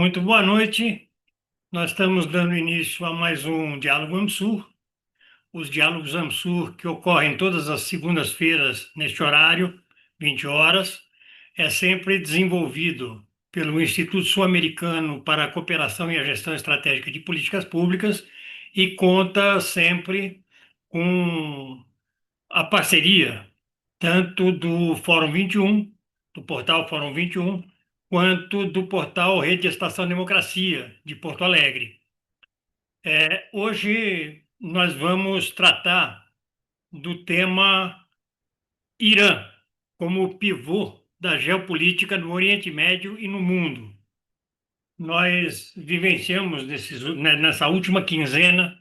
Muito boa noite. Nós estamos dando início a mais um Diálogo AMSUR. Os Diálogos AMSUR que ocorrem todas as segundas-feiras neste horário, 20 horas, é sempre desenvolvido pelo Instituto Sul-Americano para a Cooperação e a Gestão Estratégica de Políticas Públicas e conta sempre com a parceria tanto do Fórum 21, do portal Fórum 21, quanto do portal Rede Estação Democracia, de Porto Alegre. Hoje nós vamos tratar do tema Irã, como pivô da geopolítica no Oriente Médio e no mundo. Nós vivenciamos nessa última quinzena,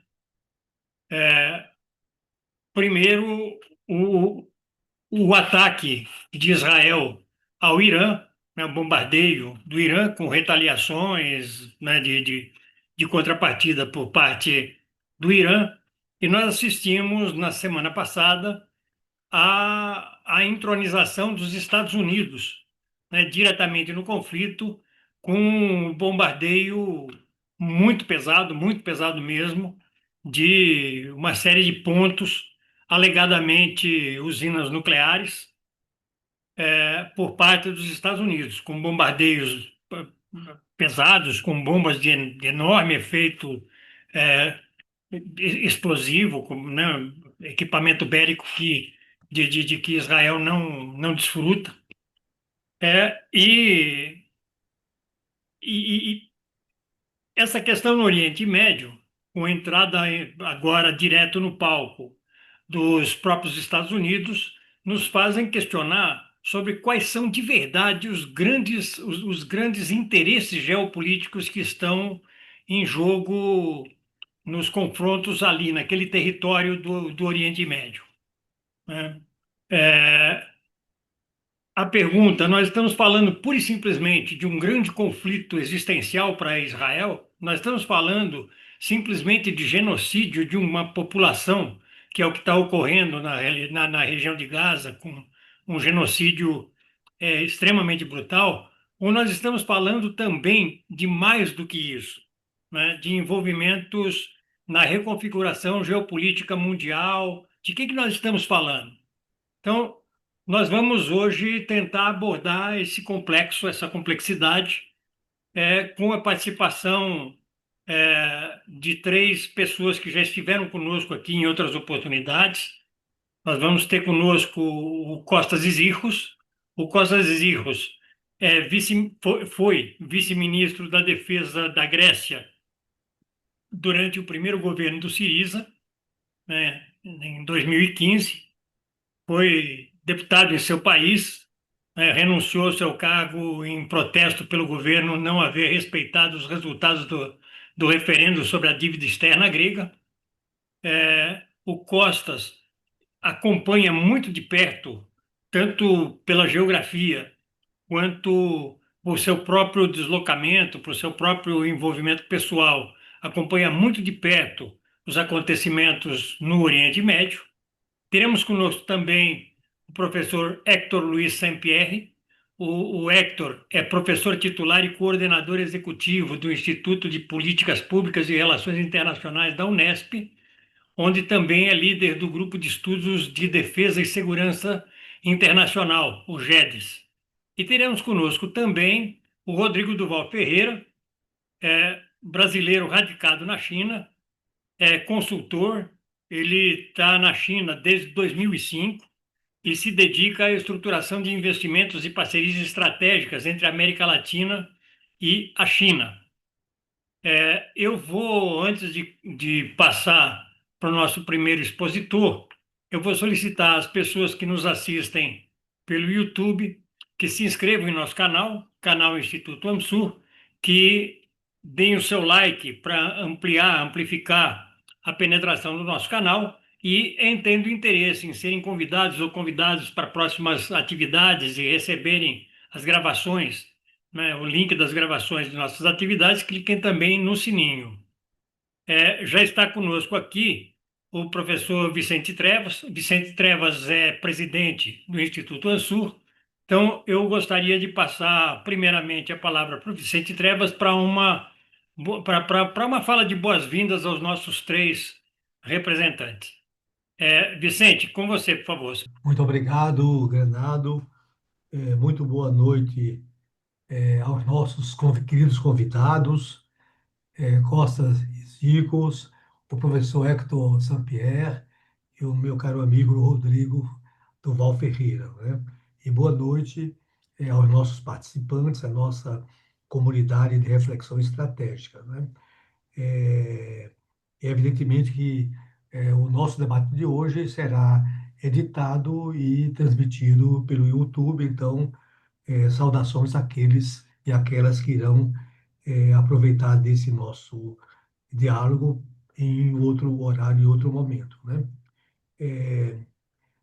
primeiro, o, o ataque de Israel ao Irã, né, o bombardeio do Irã com retaliações, né, de contrapartida por parte do Irã, e nós assistimos na semana passada à entronização dos Estados Unidos, né, diretamente no conflito, com um bombardeio muito pesado mesmo, de uma série de pontos, alegadamente usinas nucleares, por parte dos Estados Unidos, com bombardeios pesados, com bombas de enorme efeito é, explosivo, com, né, equipamento bélico de que Israel não desfruta. É, e essa questão no Oriente Médio, com entrada agora direto no palco dos próprios Estados Unidos, nos fazem questionar sobre quais são de verdade os grandes interesses geopolíticos que estão em jogo nos confrontos ali, naquele território do Oriente Médio, né? É, a pergunta, nós estamos falando pura e simplesmente de um grande conflito existencial para Israel? Nós estamos falando simplesmente de genocídio de uma população, que é o que está ocorrendo na região de Gaza, com um genocídio extremamente brutal? Ou nós estamos falando também de mais do que isso, né? De envolvimentos na reconfiguração geopolítica mundial? De que nós estamos falando? Então, nós vamos hoje tentar abordar esse complexo, essa complexidade, com a participação de três pessoas que já estiveram conosco aqui em outras oportunidades. Nós vamos ter conosco o Costas Zizirros. O Costas Zizirros foi vice-ministro da Defesa da Grécia durante o primeiro governo do Siriza, né, em 2015. Foi deputado em seu país, né, renunciou ao seu cargo em protesto pelo governo não haver respeitado os resultados do referendo sobre a dívida externa grega. O Costas acompanha muito de perto, tanto pela geografia quanto por seu próprio deslocamento, por seu próprio envolvimento pessoal, acompanha muito de perto os acontecimentos no Oriente Médio. Teremos conosco também o professor Hector Luiz Saint-Pierre. O Hector é professor titular e coordenador executivo do Instituto de Políticas Públicas e Relações Internacionais da Unesp, onde também é líder do Grupo de Estudos de Defesa e Segurança Internacional, o GEDES. E teremos conosco também o Rodrigo Duval Ferreira, brasileiro radicado na China, é consultor. Ele está na China desde 2005 e se dedica à estruturação de investimentos e parcerias estratégicas entre a América Latina e a China. Eu vou, antes de passar para o nosso primeiro expositor, eu vou solicitar às pessoas que nos assistem pelo YouTube que se inscrevam em nosso canal Instituto AMSUR, que deem o seu like para amplificar a penetração do nosso canal e, tendo interesse em serem convidados ou convidados para próximas atividades e receberem as gravações, né, o link das gravações de nossas atividades, cliquem também no sininho. Já está conosco aqui o professor Vicente Trevas. Vicente Trevas é presidente do Instituto ANSUR, Então, eu gostaria de passar, primeiramente, a palavra para o Vicente Trevas para uma fala de boas-vindas aos nossos três representantes. Vicente, com você, por favor. Muito obrigado, Granado. Muito boa noite, aos nossos queridos convidados, Costas e Zicos, o professor Hector Sampierre e o meu caro amigo Rodrigo Duval Ferreira, né? E boa noite, aos nossos participantes, à nossa comunidade de reflexão estratégica, né? É, evidentemente que o nosso debate de hoje será editado e transmitido pelo YouTube, então, saudações àqueles e àquelas que irão aproveitar desse nosso diálogo em outro horário e outro momento, né?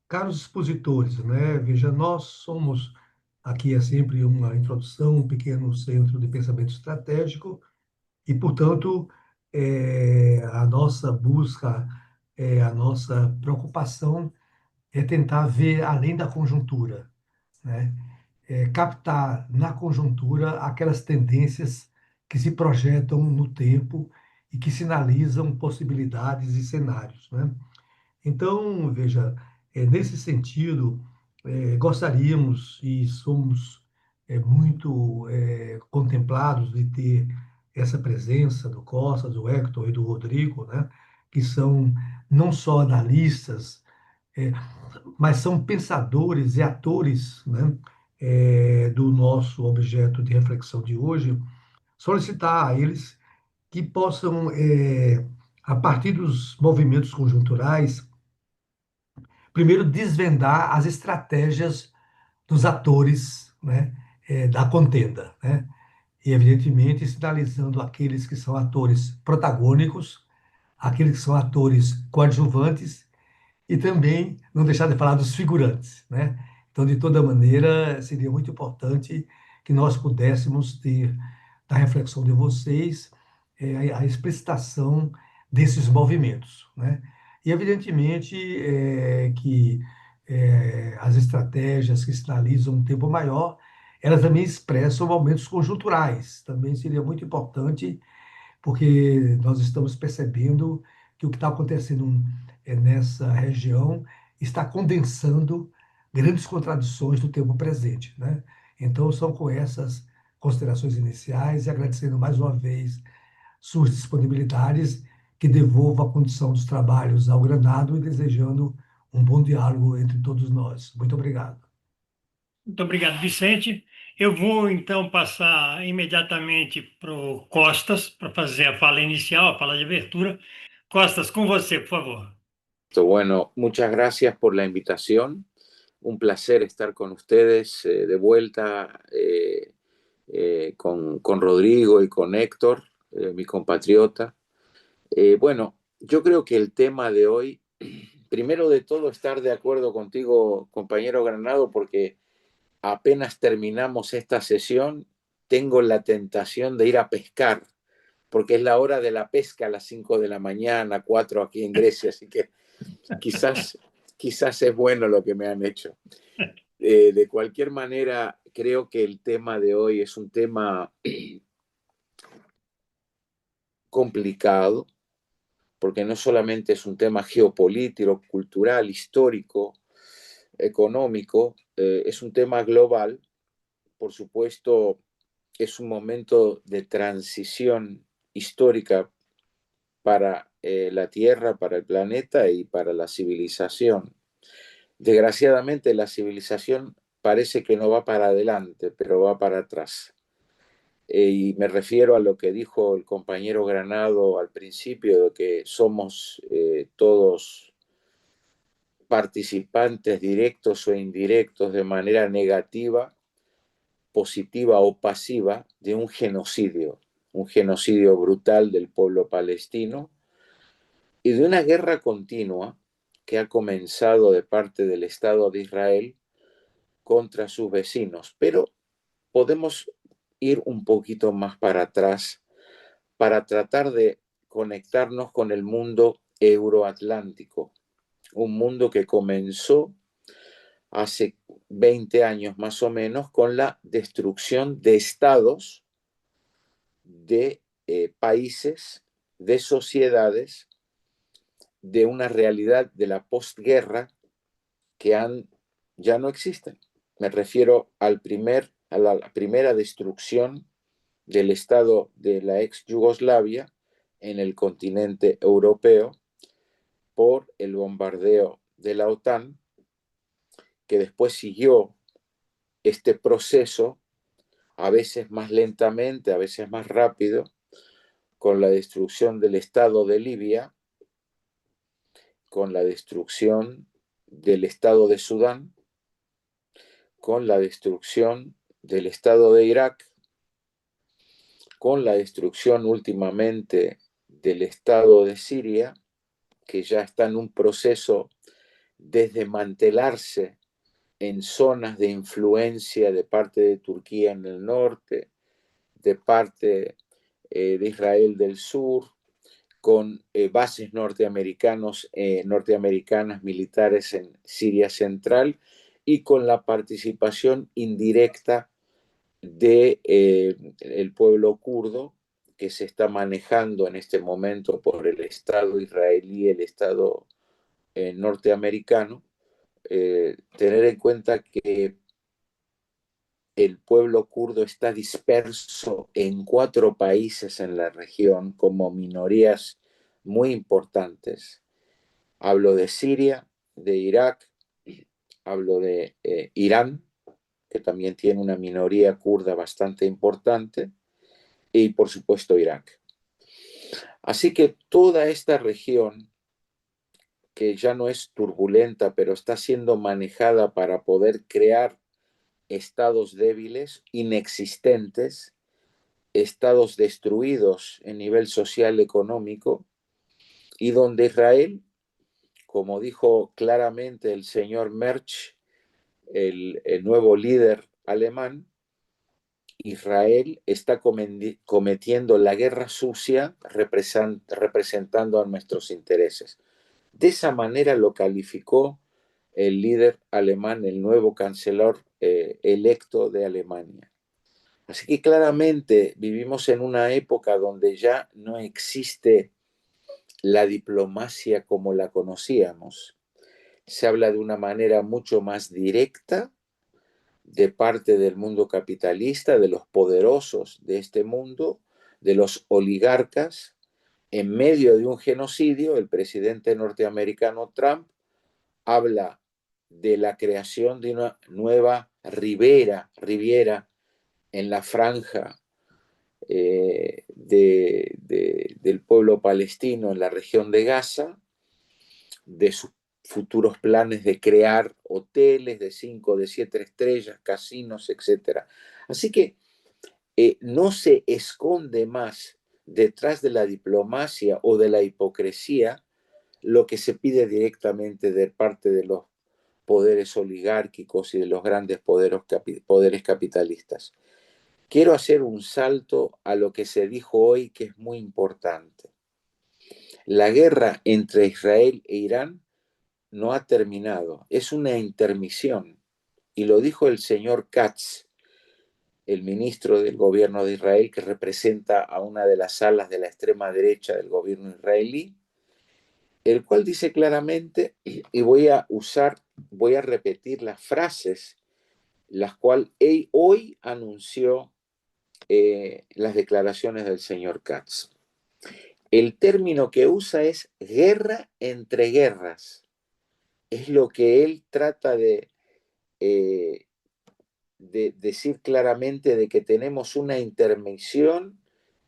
Caros expositores, né? Veja, nós somos, aqui é sempre uma introdução, um pequeno centro de pensamento estratégico, e, portanto, a nossa busca, a nossa preocupação é tentar ver além da conjuntura, né? Captar na conjuntura aquelas tendências que se projetam no tempo e que sinalizam possibilidades e cenários, né? Então, veja, nesse sentido, gostaríamos e somos muito contemplados de ter essa presença do Costa, do Hector e do Rodrigo, né? Que são não só analistas, é, mas são pensadores e atores, né? Do nosso objeto de reflexão de hoje, solicitar a eles que possam, a partir dos movimentos conjunturais, primeiro desvendar as estratégias dos atores, né, da contenda, né? E, evidentemente, sinalizando aqueles que são atores protagônicos, aqueles que são atores coadjuvantes e também não deixar de falar dos figurantes, né? Então, de toda maneira, seria muito importante que nós pudéssemos ter, da reflexão de vocês, a explicitação desses movimentos, né? E, evidentemente, que as estratégias que sinalizam um tempo maior, elas também expressam momentos conjunturais. Também seria muito importante porque nós estamos percebendo que o que está acontecendo nessa região está condensando grandes contradições do tempo presente, né? Então, são com essas considerações iniciais e agradecendo mais uma vez suas disponibilidades, que devolvo a condição dos trabalhos ao Granado e desejando um bom diálogo entre todos nós. Muito obrigado. Muito obrigado, Vicente. Eu vou, então, passar imediatamente para o Costas para fazer a fala inicial, a fala de abertura. Costas, com você, por favor. Bueno, muchas gracias por la invitación. Un placer estar con ustedes de vuelta con Rodrigo y con Héctor, mi compatriota. Bueno, yo creo que el tema de hoy, primero de todo, estar de acuerdo contigo, compañero Granado, porque apenas terminamos esta sesión, tengo la tentación de ir a pescar, porque es la hora de la pesca a las 5 de la mañana, 4 aquí en Grecia, así que quizás, quizás es bueno lo que me han hecho. De cualquier manera, creo que el tema de hoy es un tema complicado, porque no solamente es un tema geopolítico, cultural, histórico, económico, es un tema global. Por supuesto, es un momento de transición histórica para la Tierra, para el planeta y para la civilización. Desgraciadamente, la civilización parece que no va para adelante, pero va para atrás. Y me refiero a lo que dijo el compañero Granado al principio, de que somos todos participantes directos o indirectos de manera negativa, positiva o pasiva de un genocidio brutal del pueblo palestino y de una guerra continua que ha comenzado de parte del Estado de Israel contra sus vecinos. Pero podemos ir un poquito más para atrás para tratar de conectarnos con el mundo euroatlántico, un mundo que comenzó hace 20 años más o menos, con la destrucción de estados, de países, de sociedades, de una realidad de la posguerra que ya no existen. Me refiero a la primera destrucción del Estado de la ex Yugoslavia en el continente europeo por el bombardeo de la OTAN, que después siguió este proceso, a veces más lentamente, a veces más rápido, con la destrucción del Estado de Libia, con la destrucción del Estado de Sudán, con la destrucción del Estado de Irak, con la destrucción últimamente del Estado de Siria, que ya está en un proceso de desmantelarse en zonas de influencia de parte de Turquía en el norte, de parte de Israel del sur, con bases norteamericanas militares en Siria central y con la participación indirecta del pueblo kurdo, que se está manejando en este momento por el Estado israelí y el Estado norteamericano. Tener en cuenta que el pueblo kurdo está disperso en 4 países en la región como minorías muy importantes. Hablo de Siria, de Irak, hablo de Irán, que también tiene una minoría kurda bastante importante, y por supuesto Irak. Así que toda esta región, que ya no es turbulenta, pero está siendo manejada para poder crear estados débiles, inexistentes, estados destruidos en nivel social económico, y donde Israel, como dijo claramente el señor Merz, el nuevo líder alemán, Israel está cometiendo la guerra sucia representando a nuestros intereses. De esa manera lo calificó el líder alemán, el nuevo cancelar electo de Alemania. Así que claramente vivimos en una época donde ya no existe la diplomacia como la conocíamos. Se habla de una manera mucho más directa de parte del mundo capitalista, de los poderosos de este mundo, de los oligarcas. En medio de un genocidio, el presidente norteamericano Trump habla de la creación de una nueva riviera en la franja del pueblo palestino en la región de Gaza, de sus futuros planes de crear hoteles de 5, de 7 estrellas, casinos, etc. Así que no se esconde más detrás de la diplomacia o de la hipocresía lo que se pide directamente de parte de los poderes oligárquicos y de los grandes poderes capitalistas. Quiero hacer un salto a lo que se dijo hoy, que es muy importante. La guerra entre Israel e Irán no ha terminado, es una intermisión. Y lo dijo el señor Katz, el ministro del gobierno de Israel, que representa a una de las alas de la extrema derecha del gobierno israelí, el cual dice claramente, y voy a repetir las frases, las cuales hoy anunció las declaraciones del señor Katz. El término que usa es guerra entre guerras. Es lo que él trata de decir claramente, de que tenemos una intermisión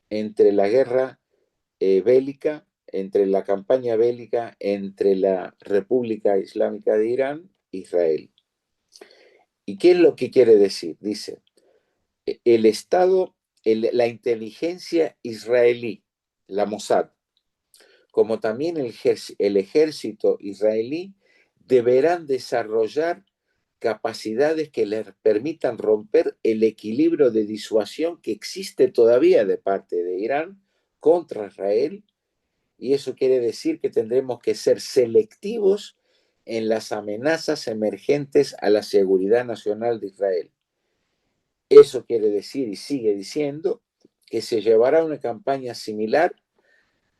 entre la guerra bélica, entre la campaña bélica entre la República Islámica de Irán e Israel. ¿Y qué es lo que quiere decir? Dice, el Estado, la inteligencia israelí, la Mossad, como también el ejército israelí, deberán desarrollar capacidades que les permitan romper el equilibrio de disuasión que existe todavía de parte de Irán contra Israel, y eso quiere decir que tendremos que ser selectivos en las amenazas emergentes a la seguridad nacional de Israel. Eso quiere decir, y sigue diciendo, que se llevará una campaña similar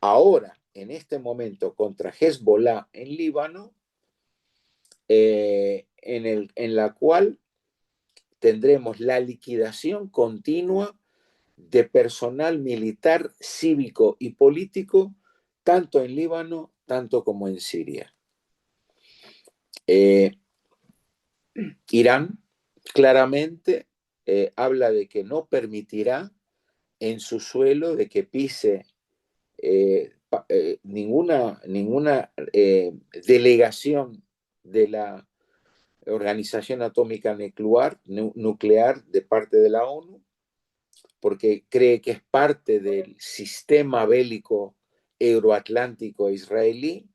ahora, en este momento, contra Hezbollah en Líbano, en la cual tendremos la liquidación continua de personal militar, cívico y político, tanto en Líbano, tanto como en Siria. Irán claramente habla de que no permitirá en su suelo de que pise ninguna delegación de la Organización Atómica Nuclear de parte de la ONU, porque cree que es parte del sistema bélico euroatlántico israelí.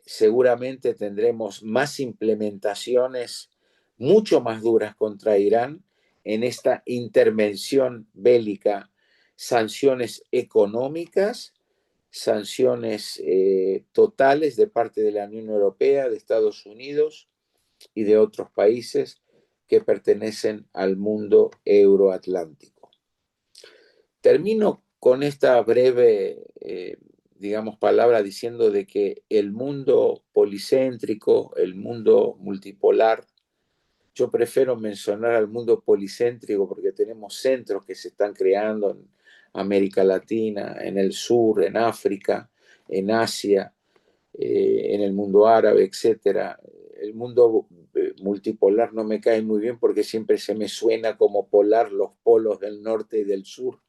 Seguramente tendremos más implementaciones mucho más duras contra Irán en esta intervención bélica, sanciones económicas, sanciones totales de parte de la Unión Europea, de Estados Unidos y de otros países que pertenecen al mundo euroatlántico. Termino con esta breve, digamos, palabra diciendo de que el mundo policéntrico, el mundo multipolar, yo prefiero mencionar al mundo policéntrico porque tenemos centros que se están creando en América Latina, en el sur, en África, en Asia, en el mundo árabe, etc. El mundo multipolar no me cae muy bien porque siempre se me suena como polar los polos del norte y del sur,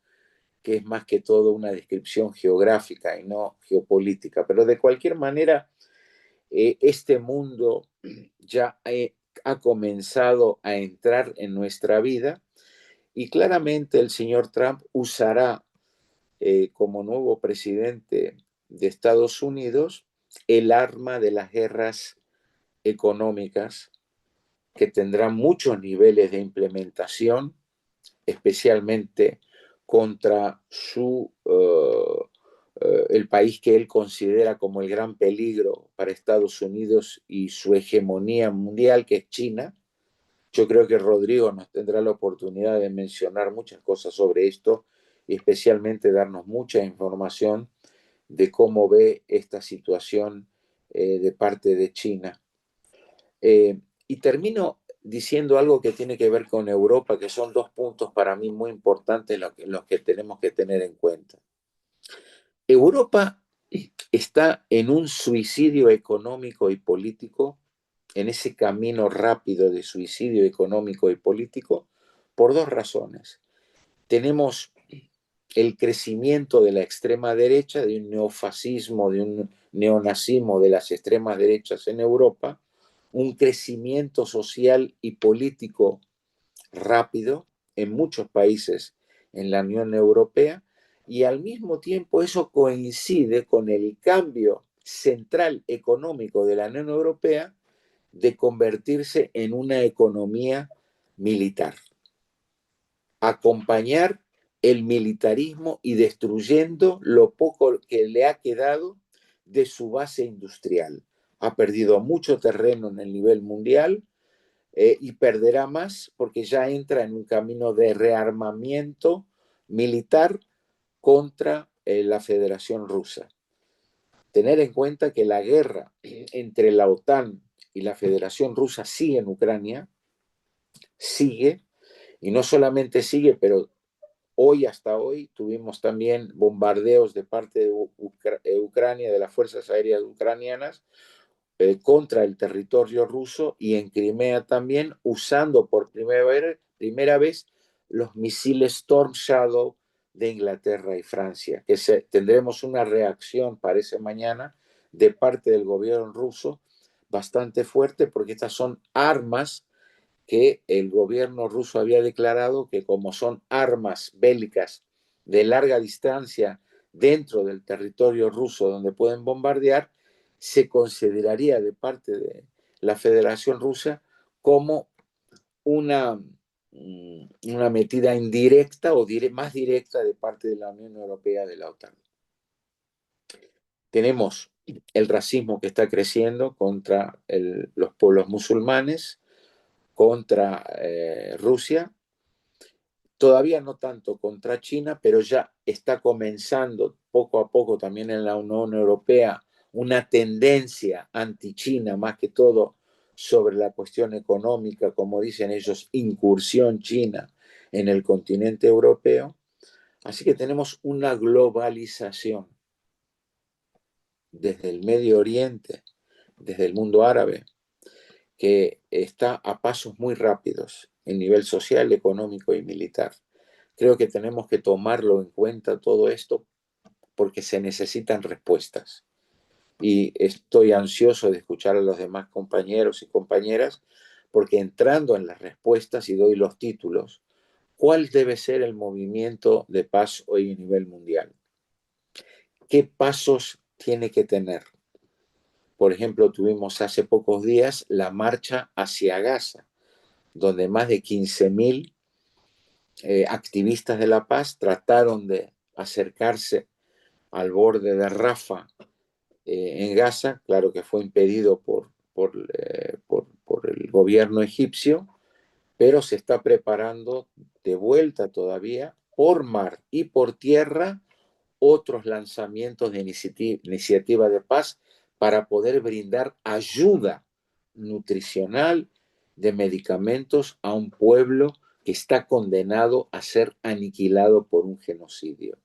que es más que todo una descripción geográfica y no geopolítica. Pero de cualquier manera, este mundo ya ha comenzado a entrar en nuestra vida y claramente el señor Trump usará como nuevo presidente de Estados Unidos el arma de las guerras económicas que tendrán muchos niveles de implementación, especialmente contra el país que él considera como el gran peligro para Estados Unidos y su hegemonía mundial, que es China. Yo creo que Rodrigo nos tendrá la oportunidad de mencionar muchas cosas sobre esto y especialmente darnos mucha información de cómo ve esta situación de parte de China. Y termino diciendo algo que tiene que ver con Europa, que son dos puntos para mí muy importantes los que tenemos que tener en cuenta. Europa está en un suicidio económico y político, en ese camino rápido de suicidio económico y político, por dos razones. Tenemos el crecimiento de la extrema derecha, de un neofascismo, de un neonazismo de las extremas derechas en Europa, un crecimiento social y político rápido en muchos países en la Unión Europea, y al mismo tiempo eso coincide con el cambio central económico de la Unión Europea de convertirse en una economía militar. Acompañar el militarismo y destruyendo lo poco que le ha quedado de su base industrial. Ha perdido mucho terreno en el nivel mundial y perderá más porque ya entra en un camino de rearmamiento militar contra la Federación Rusa. Tener en cuenta que la guerra entre la OTAN y la Federación Rusa sigue en Ucrania, sigue, y no solamente sigue, pero hasta hoy tuvimos también bombardeos de parte de Ucrania, de las fuerzas aéreas ucranianas, contra el territorio ruso y en Crimea también, usando por primera vez los misiles Storm Shadow de Inglaterra y Francia, que tendremos una reacción, parece mañana, de parte del gobierno ruso bastante fuerte, porque estas son armas que el gobierno ruso había declarado que, como son armas bélicas de larga distancia dentro del territorio ruso donde pueden bombardear, se consideraría de parte de la Federación Rusa como una metida indirecta o más directa de parte de la Unión Europea, de la OTAN. Tenemos el racismo que está creciendo contra los pueblos musulmanes, contra Rusia, todavía no tanto contra China, pero ya está comenzando poco a poco también en la Unión Europea una tendencia anti-China, más que todo sobre la cuestión económica, como dicen ellos, incursión china en el continente europeo. Así que tenemos una globalización desde el Medio Oriente, desde el mundo árabe, que está a pasos muy rápidos en nivel social, económico y militar. Creo que tenemos que tomarlo en cuenta todo esto porque se necesitan respuestas. Y estoy ansioso de escuchar a los demás compañeros y compañeras porque entrando en las respuestas y doy los títulos, ¿cuál debe ser el movimiento de paz hoy a nivel mundial? ¿Qué pasos tiene que tener? Por ejemplo, tuvimos hace pocos días la marcha hacia Gaza, donde más de 15.000 activistas de la paz trataron de acercarse al borde de Rafah en Gaza, claro que fue impedido por el gobierno egipcio, pero se está preparando de vuelta todavía por mar y por tierra otros lanzamientos de iniciativa de paz para poder brindar ayuda nutricional de medicamentos a un pueblo que está condenado a ser aniquilado por un genocidio.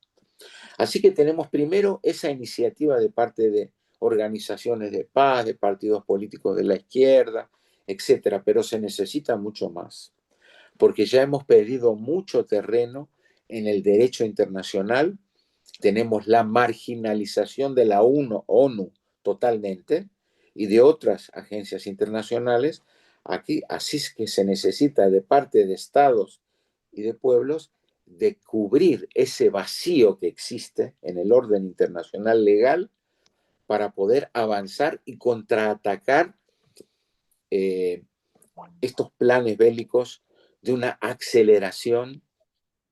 Así que tenemos primero esa iniciativa de parte de organizaciones de paz, de partidos políticos de la izquierda, etcétera, pero se necesita mucho más, porque ya hemos perdido mucho terreno en el derecho internacional. Tenemos la marginalización de la ONU totalmente y de otras agencias internacionales. Aquí, así es que se necesita de parte de estados y de pueblos de cubrir ese vacío que existe en el orden internacional legal para poder avanzar y contraatacar eh, estos planes bélicos de una aceleración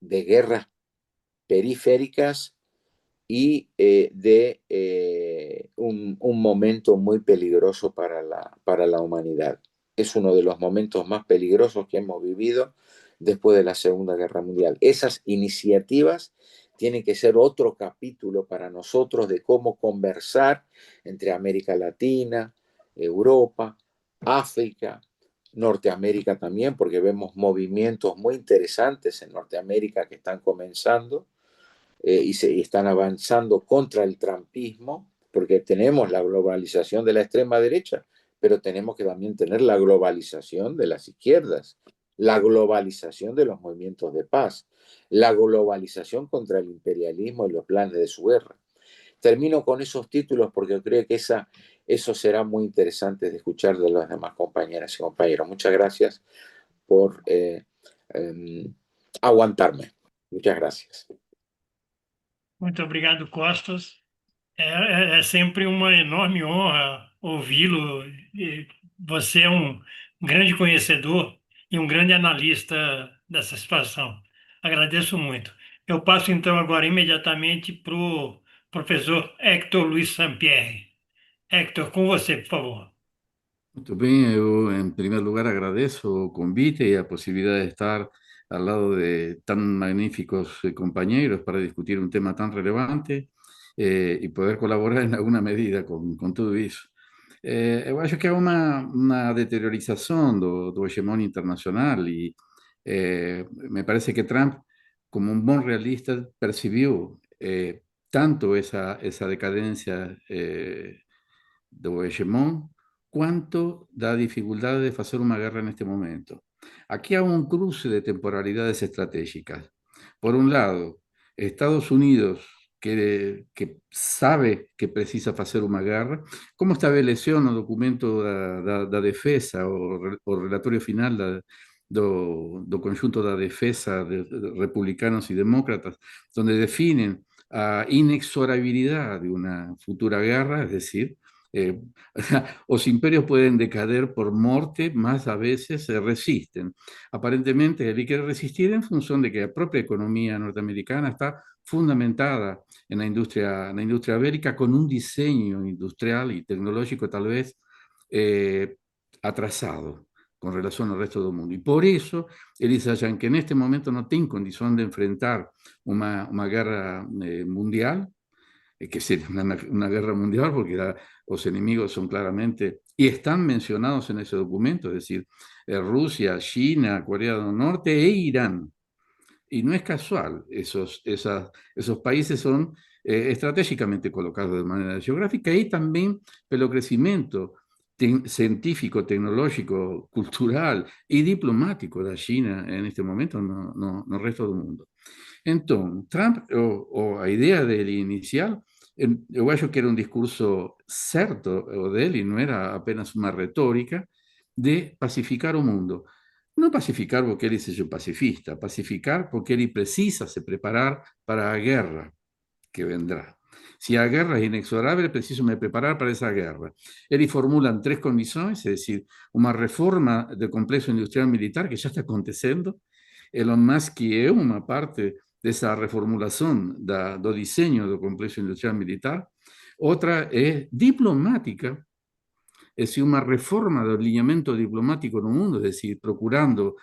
de guerras periféricas y un momento muy peligroso para la humanidad. Es uno de los momentos más peligrosos que hemos vivido después de la Segunda Guerra Mundial. Esas iniciativas tienen que ser otro capítulo para nosotros de cómo conversar entre América Latina, Europa, África, Norteamérica también, porque vemos movimientos muy interesantes en Norteamérica que están comenzando y están avanzando contra el trumpismo, porque tenemos la globalización de la extrema derecha, pero tenemos que también tener la globalización de las izquierdas, la globalización de los movimientos de paz, la globalización contra el imperialismo y los planes de su guerra. Termino con esos títulos porque creo que eso será muy interesante de escuchar de las demás compañeras y compañeros. Muchas gracias por aguantarme. Muchas gracias. Muito obrigado, Costas. É sempre uma enorme honra ouvi-lo. Você é um grande conhecedor e um grande analista dessa situação. Agradeço muito. Eu passo então agora imediatamente para o professor Hector Luiz Sampierre. Hector, com você, por favor. Muito bem, eu em primeiro lugar agradeço o convite e a possibilidade de estar ao lado de tão magníficos companheiros para discutir um tema tão relevante e poder colaborar em alguma medida com tudo isso. Eu acho que há uma deteriorização do hegemônio internacional e me parece que Trump, como um bom realista, percebeu tanto essa decadência do hegemón, cuánto da dificultad de hacer una guerra en este momento. Aquí hay un cruce de temporalidades estratégicas. Por un lado, Estados Unidos, que sabe que precisa hacer una guerra, como estableció no documento da defesa, o relatorio final do conjunto da defesa de republicanos y demócratas, donde definen a inexorabilidad de una futura guerra, es decir, los imperios pueden decaer por muerte, más a veces se resisten. Aparentemente, él quiere resistir en función de que la propia economía norteamericana está fundamentada en la industria bélica, con un diseño industrial y tecnológico tal vez atrasado con relación al resto del mundo. Y por eso, eles acham que en este momento no tiene condición de enfrentar una guerra mundial, que sería una guerra mundial, porque los enemigos son claramente, y están mencionados en ese documento, es decir, Rusia, China, Corea del Norte e Irán. Y no es casual, esos países son estratégicamente colocados de manera geográfica y también pelo crecimiento científico, tecnológico, cultural y diplomático de China en este momento no resto del mundo. Entonces, Trump, a idea dele inicial, eu acho que era um discurso certo o dele, não era apenas uma retórica de pacificar o mundo. Não pacificar porque ele seja um pacifista, pacificar porque ele precisa se preparar para a guerra que vendrá. Si a guerra es inexorable, preciso me preparar para esa guerra. Ellos formulan 3 condiciones, es decir, una reforma del complejo industrial militar que ya está acontecendo. Elon Musk é uma parte dessa reformulação do diseño do complexo industrial militar. Outra é diplomática, es decir, una reforma del alineamiento diplomático en el mundo, es decir, procurando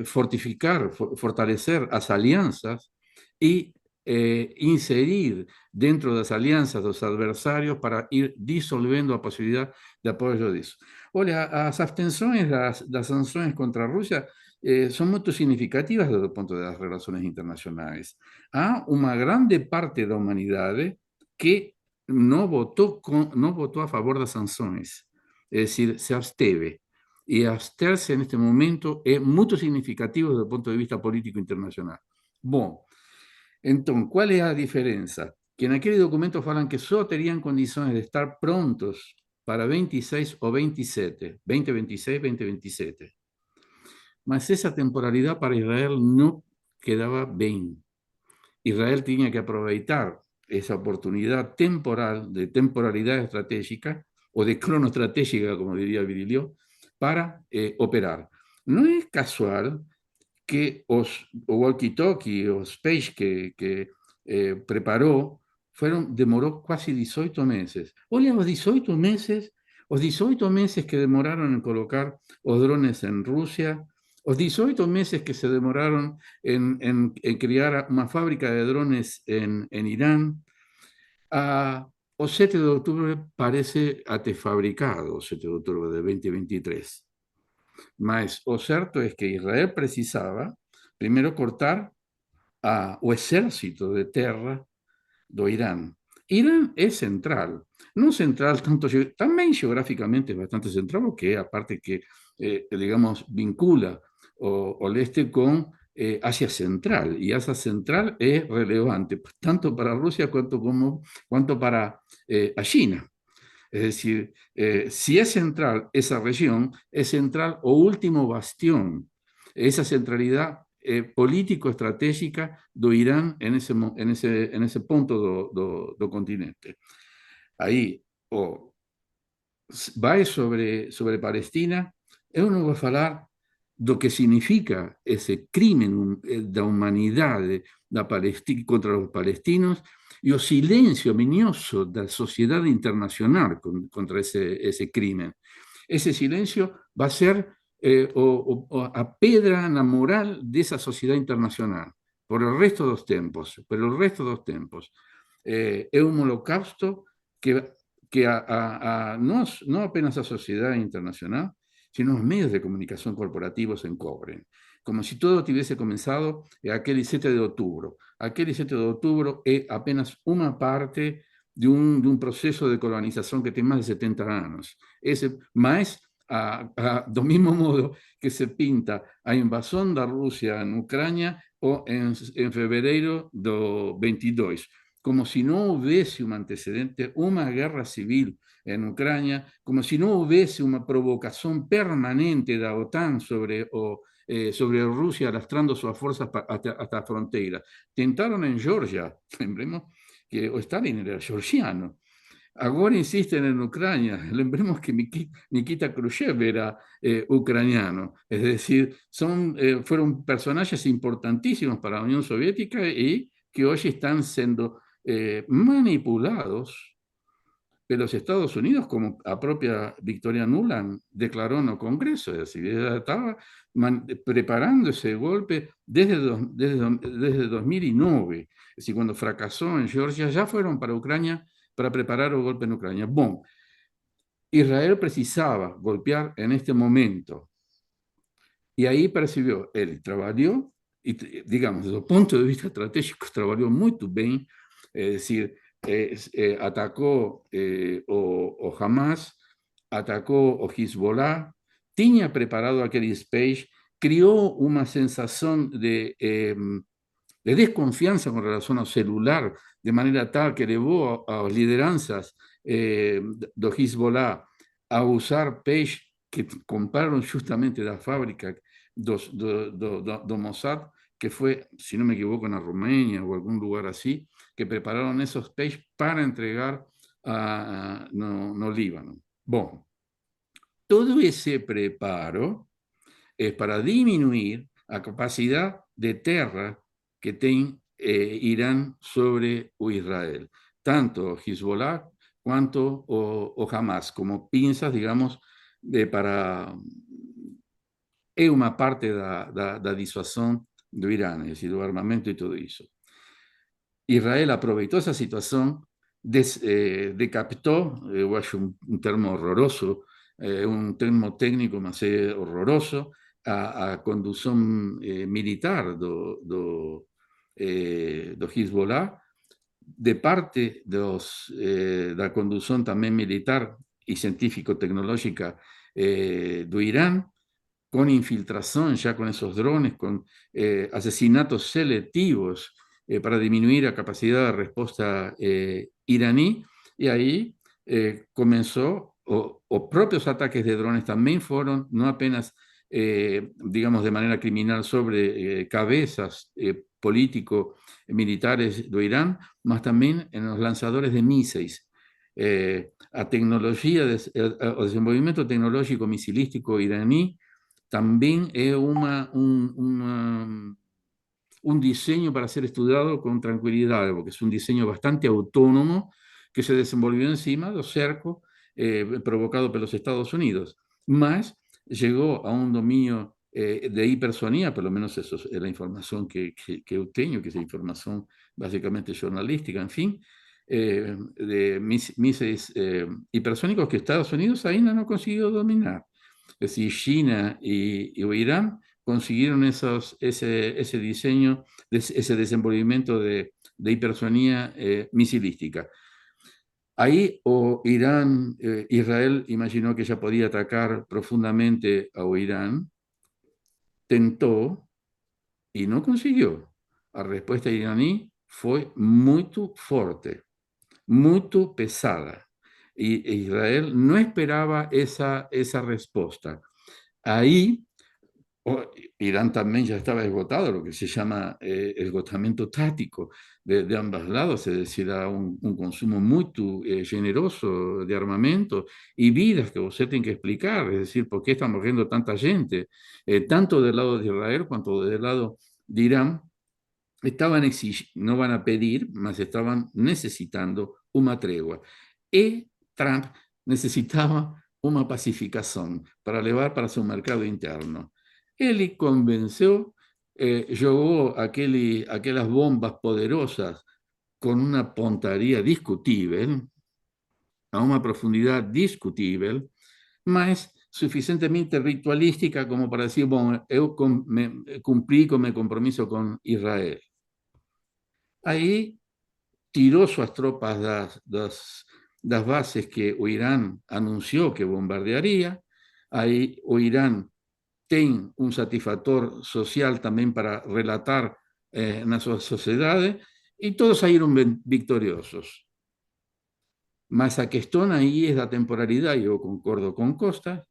fortificar, fortalecer las alianzas y inserir dentro de las alianzas los adversarios para ir disolviendo la posibilidad de apoyo de eso. Olha, las abstenciones, las sanciones contra Rusia son muy significativas desde el punto de las relaciones internacionales. Hay una grande parte de la humanidad que no votó a favor de las sanciones. Es decir, se absteve. Y abstenerse en este momento es muy significativo desde el punto de vista político internacional. Bueno, entonces, ¿cuál es la diferencia? Que en aquel documento hablan que solo tenían condiciones de estar prontos para 26 o 27, 2026, 2027. Mas esa temporalidad para Israel no quedaba bien. Israel tenía que aprovechar esa oportunidad temporal, de temporalidad estratégica, o de cronoestratégica, como diría Virilio, para operar. No es casual que o walkie-talkie, o Space que preparó, demoró casi 18 meses. Olha, los 18 meses que demoraron en colocar los drones en Rusia, los 18 meses que se demoraron en crear una fábrica de drones en Irán, o 7 de octubre parece atefabricado, o 7 de octubre de 2023. Mas o cierto es que Israel precisaba primero cortar o exército de terra do Irán. Irán es central, no central tanto, también geográficamente es bastante central, porque aparte que, digamos, vincula el este con Asia Central, y Asia Central es relevante tanto para Rusia cuanto para a China. Es decir, si es central esa región, es central o último bastión, esa centralidad político-estratégica do Irán en ese punto do continente. Ahí, vai sobre Palestina, eu non vou falar do que significa ese crimen da humanidade contra los palestinos y el silencio minioso de la sociedad internacional contra ese crimen. Ese silencio va a ser a pedra en la moral de esa sociedad internacional por el resto de los tiempos. Es un holocausto que no apenas a sociedad internacional, sino los medios de comunicación corporativos encobren. Como si todo hubiese comenzado aquel 17 de octubre. Aquel 17 de octubre es apenas una parte de un proceso de colonización que tiene más de 70 años. Más do mismo modo que se pinta a invasión de Rusia en Ucrania o en febrero de 22. Como si no hubiese un antecedente, una guerra civil en Ucrania, como si no hubiese una provocación permanente de la OTAN sobre Rusia arrastrando sus fuerzas hasta la frontera. Tentaron en Georgia, lembremos que Stalin era georgiano. Ahora insisten en Ucrania, lembremos que Nikita Khrushchev era ucraniano, es decir, fueron personajes importantísimos para la Unión Soviética y que hoy están siendo manipulados pelos Estados Unidos, como a propia Victoria Nuland declaró en el Congreso. Es decir, ella estaba preparando ese golpe desde 2009. Es decir, cuando fracasó en Georgia, ya fueron para Ucrania para preparar el golpe en Ucrania. Bueno, Israel precisaba golpear en este momento. Y ahí percibió, él trabajó, y digamos, desde el punto de vista estratégico, trabajó muy bien, es decir, atacó o Hamas, atacó o Hezbollah, tenía preparado aquel space, creó una sensación de desconfianza con relación al celular, de manera tal que llevó a las lideranzas de Hezbollah a usar page que compraron justamente la fábrica do Mossad, que fue, si no me equivoco, en Rumania o algún lugar así, que prepararon esos page para entregar no Líbano. Bueno, todo ese preparo es para disminuir la capacidad de terra que tiene Irán sobre Israel, tanto Hezbollah cuanto o Hamas, como pinzas, digamos, para es una parte da disuasión de Irán, es decir, el armamento y todo eso. Israel aprovechó esa situación, decapitó, yo acho un termo horroroso, un termo técnico, mas é horroroso, a condução militar do Hezbollah, de parte da condução também militar e científico-tecnológica do Irán, con infiltración ya con esos drones, con asesinatos selectivos para disminuir la capacidad de respuesta iraní, y ahí comenzó, o propios ataques de drones también fueron, no apenas, digamos, de manera criminal sobre cabezas políticos militares de Irán, más también en los lanzadores de misiles. A tecnología, o desenvolvimiento tecnológico misilístico iraní también es un diseño para ser estudiado con tranquilidad, porque es un diseño bastante autónomo que se desenvolvió encima del cerco provocado por los Estados Unidos. Más llegó a un dominio de hipersonía, por lo menos eso es la información que yo tengo, que es información básicamente jornalística, en fin, de misiles hipersónicos que Estados Unidos ainda no ha conseguido dominar. Es decir, China y Irán consiguieron ese diseño, ese desenvolvimiento de hipersonía misilística. Ahí Israel imaginó que ya podía atacar profundamente a Irán, tentó y no consiguió. La respuesta iraní fue muy fuerte, muy pesada. Y Israel no esperaba esa respuesta. Ahí Irán también ya estaba esgotado, lo que se llama esgotamiento táctico de ambos lados, es decir, a un consumo muy generoso de armamento y vidas que usted tiene que explicar, es decir, por qué está muriendo tanta gente, tanto del lado de Israel cuanto del lado de Irán. Estaban no van a pedir, mas estaban necesitando una tregua. Y Trump necesitaba una pacificación para llevar para su mercado interno. Él convenció, jugó aquellas bombas poderosas con una puntería discutible, a una profundidad discutible, mas suficientemente ritualística como para decir, bueno, yo cumplí con mi compromiso con Israel. Ahí tiró sus tropas das bases que o Irán anunció que bombardearía. Ahí o Irán tiene un satisfactor social también para relatar en las sociedades, y todos salieron victoriosos. Mas a cuestión ahí es la temporalidad, yo concordo con Costa,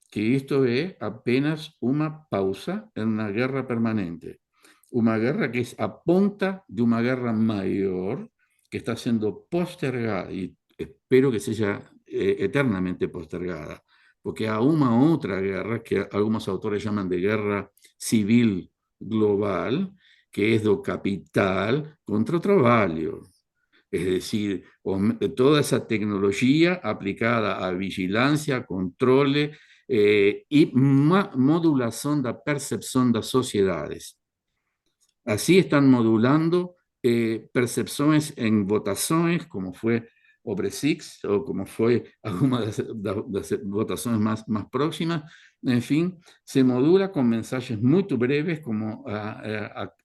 que esto es apenas una pausa en una guerra permanente. Una guerra que es a punta de una guerra mayor que está siendo postergada, y espero que sea eternamente postergada, porque hay una otra guerra que algunos autores llaman de guerra civil global, que é do capital contra o trabalho. Es decir, toda esa tecnología aplicada a vigilancia, controle y modulación de la percepción de las sociedades. Así están modulando percepciones en votaciones, como fue o Brexit, o como fue algunas de las votaciones más próximas. En fin, se modula con mensajes muy breves, como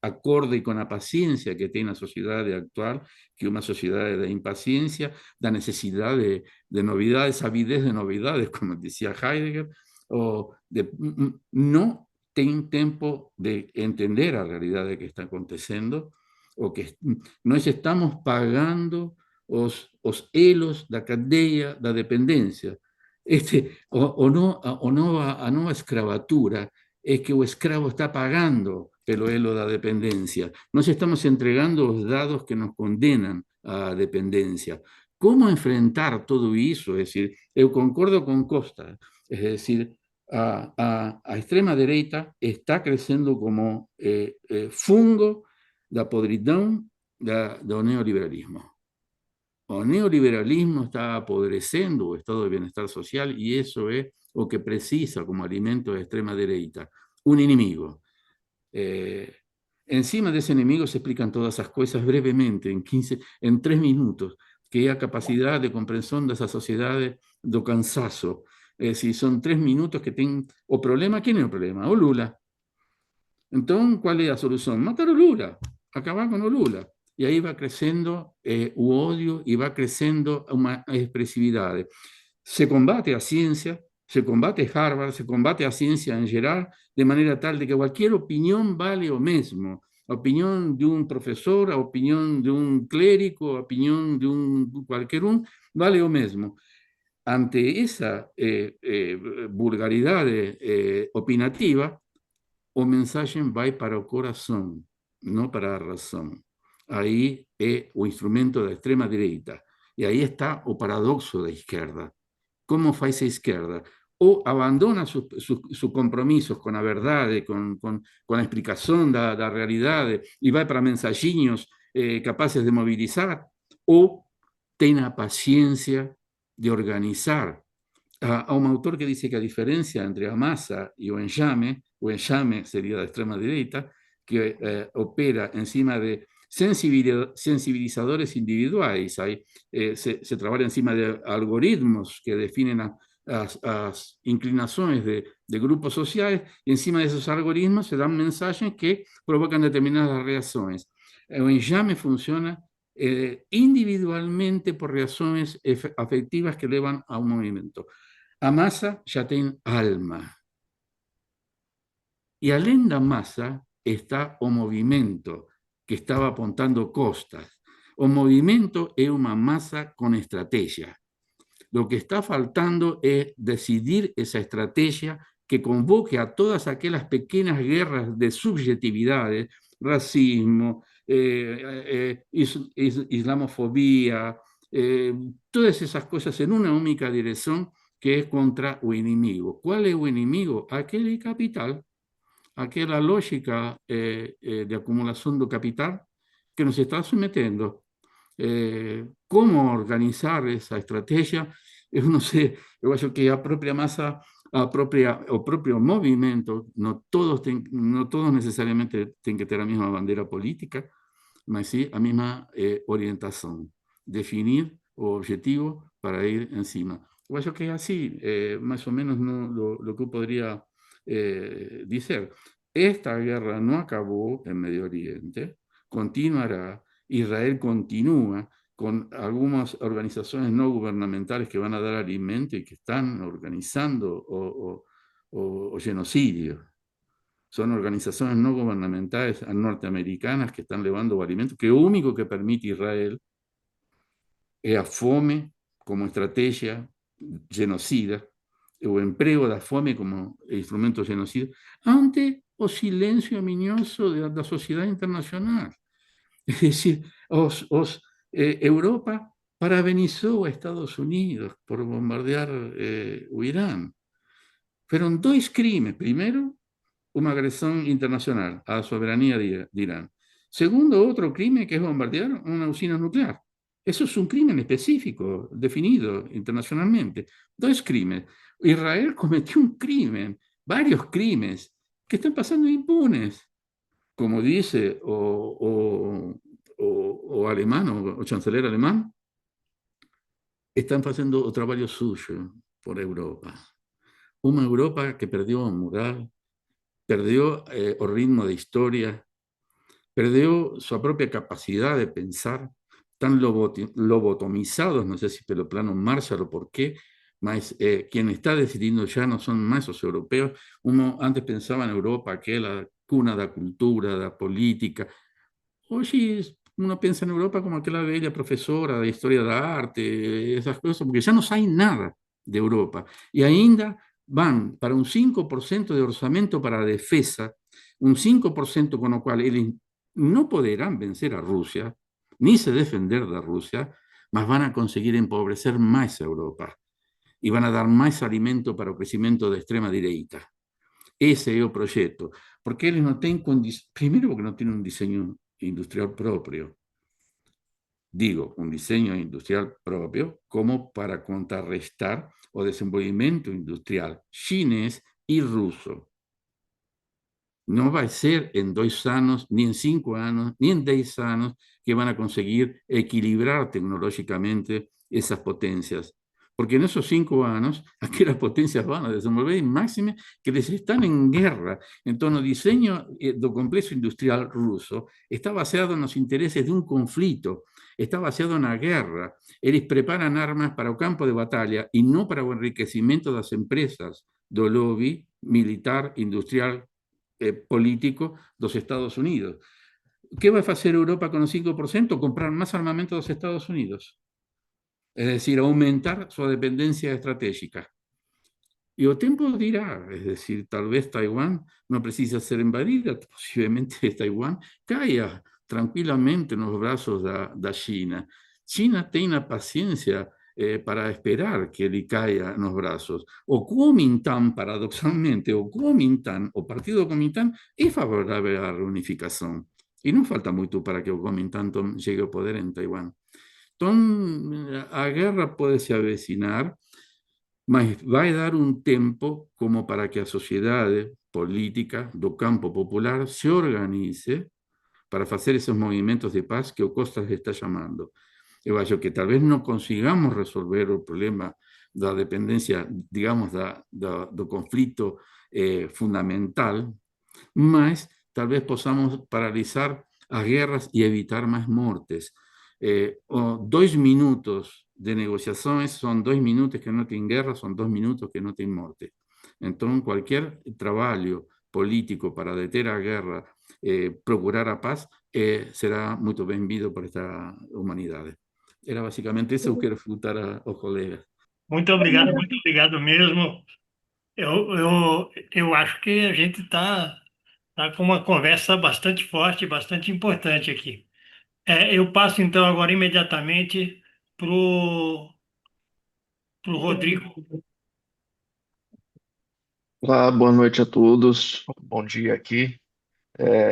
acorde con la paciencia que tiene la sociedad actual, que es una sociedad de impaciencia, de necesidad de novedades, avidez de novedades, como decía Heidegger, o de no tem tempo de entender a realidade que está acontecendo, o que nós estamos pagando os elos da cadeia da dependência. A nova escravatura é que o escravo está pagando pelo elo da dependência. Nós estamos entregando os dados que nos condenam à dependência. Como enfrentar todo isso? É decir, eu concordo con Costa, é decir, a extrema derecha está creciendo como fungo da podridão do neoliberalismo. O neoliberalismo está apodrecendo o estado de bienestar social y eso es lo que precisa como alimento de extrema derecha, un enemigo. Encima de ese enemigo se explican todas esas cosas brevemente, en 3 minutos, que es la capacidad de comprensión de esa sociedad do cansazo. Es decir, son 3 minutos que tienen o problema. ¿Quién es el problema? O Lula. Entonces, ¿cuál es la solución? Matar a Lula, acabar con Lula. Y ahí va creciendo un odio y va creciendo una expresividad. Se combate a ciencia, se combate Harvard, se combate a ciencia en general, de manera tal de que cualquier opinión vale lo mismo. La opinión de un profesor, la opinión de un clérigo, la opinión de un cualquier vale lo mismo. Ante esa vulgaridad opinativa, o mensaje va para el corazón, no para la razón. Ahí es o instrumento da extrema direita. E aí está o paradoxo da esquerda. Como faz a esquerda? Ou abandona sus compromisos con la verdad, con la explicación de la realidad, y va para mensajiños capaces de movilizar, o tiene la paciencia de organizar. A un autor que dice que a diferencia entre a masa y o enxame sería de extrema derecha, que opera encima de sensibilizadores individuales. Se trabaja encima de algoritmos que definen las inclinaciones de grupos sociales, y encima de esos algoritmos se dan mensajes que provocan determinadas reacciones. El enxame funciona individualmente por razones afectivas que llevan a un movimiento. A masa ya tiene alma. Y além da masa está o movimiento que estaba apuntando Costas. O movimiento es una masa con estrategia. Lo que está faltando es decidir esa estrategia que convoque a todas aquellas pequeñas guerras de subjetividades, racismo, islamofobia, todas esas cosas en una única dirección, que es contra o enemigo. ¿Cuál es o enemigo? Aquel capital, aquella lógica de acumulación de capital que nos está sometiendo. ¿Cómo organizar esa estrategia? Eu não sei, eu acho que a própria massa, o próprio movimento, não todos necessariamente têm que ter a mesma bandeira política, mas sim a mesma orientação. Definir o objetivo para ir em cima. Eu acho que é assim, mais ou menos lo que eu poderia dizer. Esta guerra não acabou en Medio Oriente, continuará. Israel continúa con algunas organizaciones no gubernamentales que van a dar alimento y que están organizando o genocidio. Son organizaciones no gubernamentales norteamericanas que están llevando alimento, que lo único que permite Israel es a fome como estrategia genocida, o empleo da fome como instrumento genocida, ante o silencio minioso de la sociedad internacional. Es decir, Europa parabenizó a Estados Unidos por bombardear Irán. Fueron 2 crímenes. Primero, una agresión internacional a la soberanía de Irán. Segundo, otro crimen que es bombardear una usina nuclear. Eso es un crimen específico, definido internacionalmente. Dos crímenes. Israel cometió un crimen, varios crímenes, que están pasando impunes, como dice o alemán, o chanceler alemán, están haciendo o trabajo suyo por Europa. Una Europa que perdió moral, perdió el ritmo de historia, perdió su propia capacidad de pensar, tan lobotomizados, no sé si pelo plano Marshall o por qué, mas quien está decidiendo ya no son más los europeos. Uno antes pensaba en Europa, que es la cuna de la cultura, de la política. Hoy uno piensa en Europa como aquella bella profesora de historia de arte, esas cosas, porque ya no hay nada de Europa. Y ainda van para un 5% de orçamento para la defensa, un 5% con lo cual ellos no podrán vencer a Rusia, ni se defender de Rusia, mas van a conseguir empobrecer más a Europa y van a dar más alimento para el crecimiento de extrema derecha. Ese es el proyecto. Porque eles no tienen primero porque no tienen un diseño industrial propio. Digo, un diseño industrial propio como para contrarrestar o desenvolvimiento industrial chinés y ruso. No va a ser en 2 años, ni en 5 años, ni en 10 años que van a conseguir equilibrar tecnológicamente esas potencias. Porque en esos 5 años, aquellas potencias van a desenvolver en máxime que les están en guerra. Entonces, el diseño del complejo industrial ruso está basado en los intereses de un conflicto, está basado en la guerra. Ellos preparan armas para el campo de batalla y no para el enriquecimiento de las empresas del lobby militar, industrial, político dos Estados Unidos. ¿Qué va a hacer Europa con el 5%? Comprar más armamento de los Estados Unidos. Es decir, aumentar su dependencia estratégica. Y el tiempo dirá, es decir, tal vez Taiwán no precisa ser invadida, posiblemente Taiwán caiga tranquilamente en los brazos de China. China tiene paciencia para esperar que le caiga en los brazos. O Kuomintang, paradoxalmente, o Kuomintang, o Partido Kuomintang, es favorable a la reunificación. Y no falta mucho para que o Kuomintang llegue al poder en Taiwán. Entonces, a guerra puede se avecinar, mas vai dar un tempo como para que a sociedade política do campo popular se organice para fazer esos movimentos de paz que o Costas está chamando. Eu acho que tal vez não consigamos resolver o problema da dependencia, digamos, do conflito fundamental, mas tal vez possamos paralisar as guerras e evitar mais mortes. 2 minutos de negociaciones son 2 minutos que no tienen guerra, son 2 minutos que no tienen muerte. Entonces, cualquier trabajo político para detener a guerra, procurar a paz, será muy bienvenido por esta humanidad. Era básicamente eso que quiero refutar a los colegas. Muito obrigado mesmo. Eu acho que a gente tá com uma conversa bastante forte, bastante importante aqui. Eu passo então agora imediatamente para o Rodrigo. Olá, boa noite a todos. Bom dia aqui.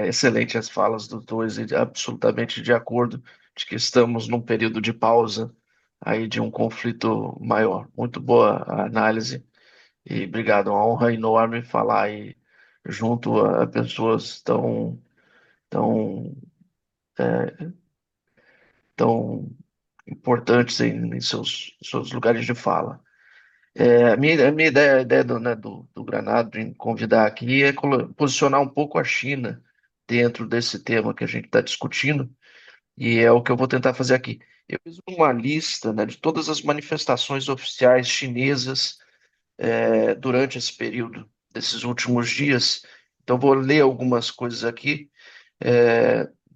Excelente as falas dos dois e absolutamente de acordo de que estamos num período de pausa aí de um conflito maior. Muito boa a análise e obrigado. É uma honra enorme falar aí junto a pessoas tão, tão importantes em seus lugares de fala. A minha ideia, a ideia do Granado em convidar aqui é posicionar um pouco a China dentro desse tema que a gente está discutindo, e é o que eu vou tentar fazer aqui. Eu fiz uma lista, né, de todas as manifestações oficiais chinesas durante esse período, desses últimos dias. Então, vou ler algumas coisas aqui.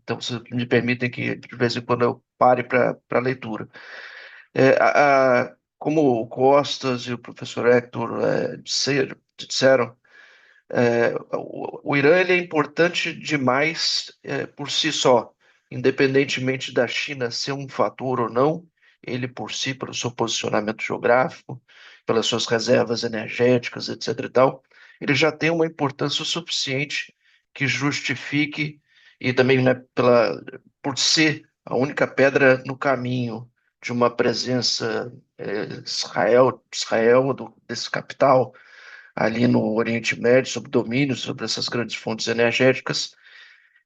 Então, vocês me permitem que de vez em quando eu pare para a leitura. Como o Costas e o professor Hector disseram, o Irã ele é importante demais por si só, independentemente da China ser um fator ou não, ele por si, pelo seu posicionamento geográfico, pelas suas reservas energéticas, etc. e tal, ele já tem uma importância suficiente que justifique e também, né, por ser a única pedra no caminho de uma presença Israel desse capital ali no Oriente Médio, sob domínio sobre essas grandes fontes energéticas,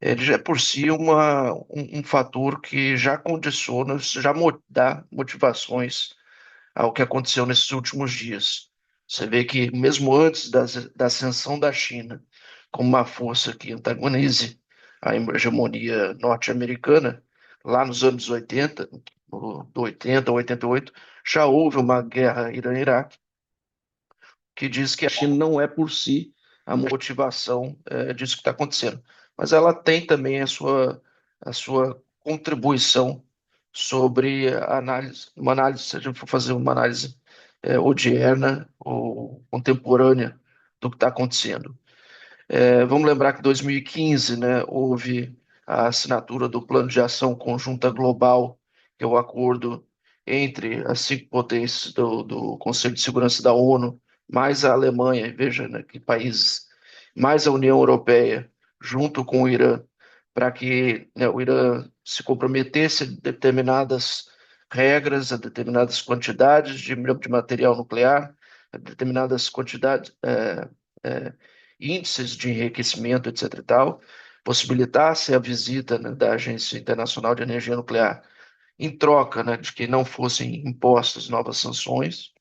ele já é por si um fator que já condiciona, já dá motivações ao que aconteceu nesses últimos dias. Você vê que mesmo antes da ascensão da China como uma força que antagonize a hegemonia norte-americana, lá nos anos 80, do 80 a 88, já houve uma guerra Irã-Iraque, que diz que a China não é por si a motivação disso que está acontecendo, mas ela tem também a sua contribuição sobre a análise, uma análise, se a gente for fazer uma análise odierna ou contemporânea do que está acontecendo. Vamos lembrar que em 2015, né, houve a assinatura do Plano de Ação Conjunta Global, que é o acordo entre as 5 potências do Conselho de Segurança da ONU, mais a Alemanha, veja, né, que países, mais a União Europeia, junto com o Irã, para que, né, o Irã se comprometesse a determinadas regras, a determinadas quantidades de material nuclear, a determinadas quantidades, índices de enriquecimento, etc. e tal, possibilitasse a visita, né, da Agência Internacional de Energia Nuclear, em troca, né, de que não fossem impostas novas sanções.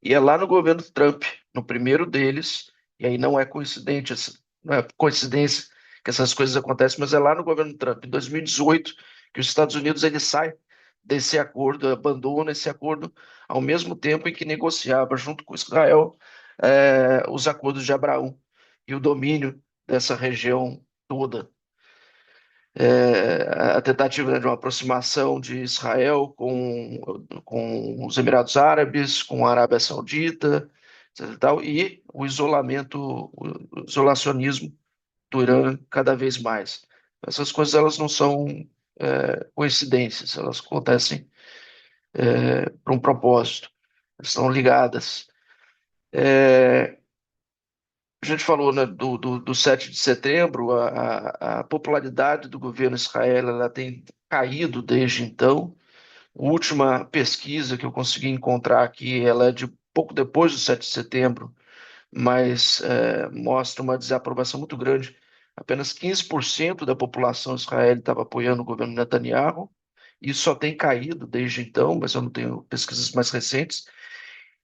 E é lá no governo Trump, no primeiro deles, e aí não é coincidência que essas coisas acontecem, mas é lá no governo Trump, em 2018, que os Estados Unidos ele sai desse acordo, abandona esse acordo, ao mesmo tempo em que negociava junto com Israel os acordos de Abraão e o domínio dessa região toda. A tentativa de uma aproximação de Israel com os Emirados Árabes, com a Arábia Saudita, etc. E o isolacionismo do Irã cada vez mais. Essas coisas elas não são coincidências, elas acontecem por um propósito, elas estão ligadas. A gente falou, né, do 7 de setembro, a popularidade do governo Israel ela tem caído desde então. A última pesquisa que eu consegui encontrar aqui, ela é de pouco depois do 7 de setembro, mas mostra uma desaprovação muito grande. Apenas 15% da população israelense estava apoiando o governo Netanyahu. Isso só tem caído desde então, mas eu não tenho pesquisas mais recentes.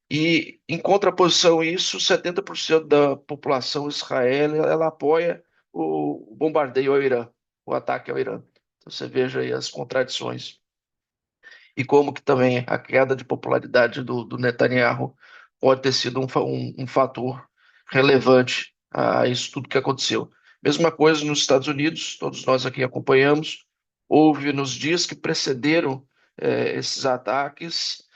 E, em contraposição a isso, 70% da população israelense ela apoia o bombardeio ao Irã, o ataque ao Irã. Então, você veja aí as contradições. E como que também a queda de popularidade do Netanyahu pode ter sido um fator relevante a isso tudo que aconteceu. Mesma coisa nos Estados Unidos, todos nós aqui acompanhamos, houve nos dias que precederam esses ataques,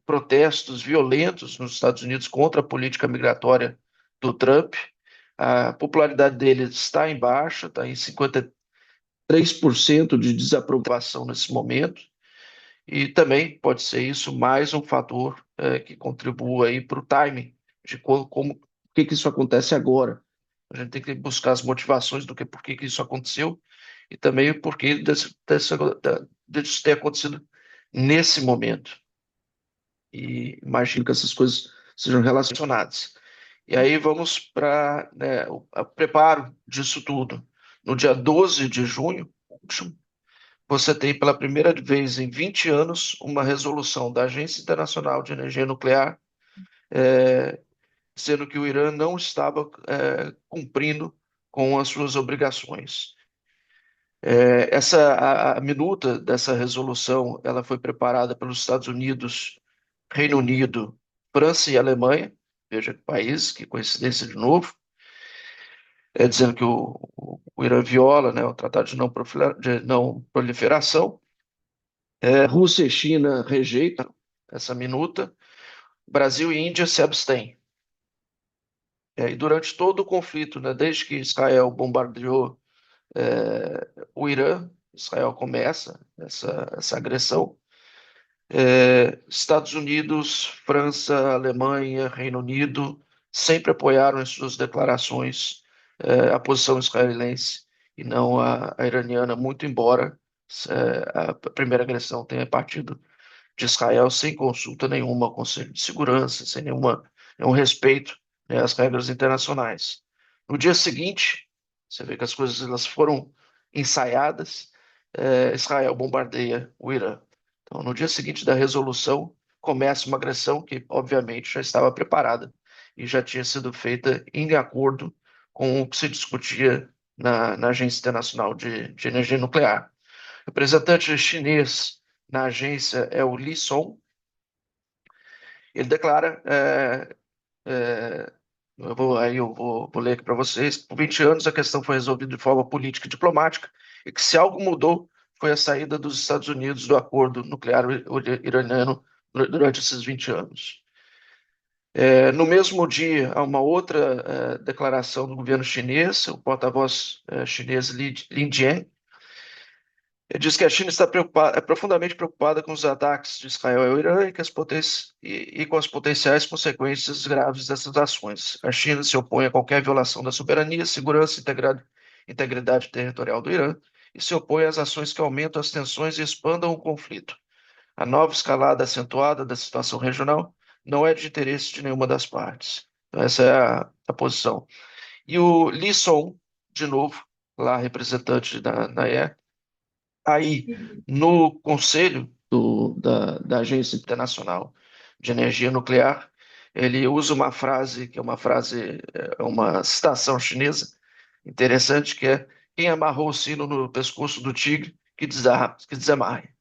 protestos violentos nos Estados Unidos contra a política migratória do Trump. A popularidade dele está em baixa, está em 53% de desaprovação nesse momento, e também pode ser isso mais um fator que contribua aí para o timing de por que isso acontece agora. A gente tem que buscar as motivações do que por que isso aconteceu e também o porquê disso ter acontecido nesse momento. E imagino que essas coisas sejam relacionadas. E aí vamos para, né, o preparo disso tudo. No dia 12 de junho, você tem pela primeira vez em 20 anos uma resolução da Agência Internacional de Energia Nuclear, sendo que o Irã não estava cumprindo com as suas obrigações. A minuta dessa resolução ela foi preparada pelos Estados Unidos, Reino Unido, França e Alemanha, veja que país, que coincidência de novo, dizendo que o Irã viola, né, o Tratado de Não Proliferação. Rússia e China rejeitam essa minuta, Brasil e Índia se abstêm. E durante todo o conflito, né, desde que Israel bombardeou o Irã, Israel começa essa agressão, Estados Unidos, França, Alemanha, Reino Unido sempre apoiaram em suas declarações a posição israelense e não a iraniana, muito embora a primeira agressão tenha partido de Israel sem consulta nenhuma ao Conselho de Segurança, sem nenhum respeito, né, às regras internacionais. No dia seguinte, você vê que as coisas elas foram ensaiadas, Israel bombardeia o Irã. Então, no dia seguinte da resolução, começa uma agressão que, obviamente, já estava preparada e já tinha sido feita em acordo com o que se discutia na Agência Internacional de Energia Nuclear. O representante chinês na agência é o Li Song. Ele declara, vou ler aqui para vocês, por 20 anos a questão foi resolvida de forma política e diplomática, e que se algo mudou foi a saída dos Estados Unidos do acordo nuclear iraniano durante esses 20 anos. No mesmo dia, há uma outra declaração do governo chinês, o porta-voz chinês Lin Jian. Ele diz que a China está profundamente preocupada com os ataques de Israel ao Irã e com as potenciais consequências graves dessas ações. A China se opõe a qualquer violação da soberania, segurança e integridade territorial do Irã e se opõe às ações que aumentam as tensões e expandam o conflito. A nova escalada acentuada da situação regional não é de interesse de nenhuma das partes. Então, essa é a posição. E o Li Song, de novo, lá representante da NAE, aí no Conselho da Agência Internacional de Energia Nuclear, ele usa uma frase, que é uma citação chinesa interessante, que é: quem amarrou o sino no pescoço do tigre, que desamarre.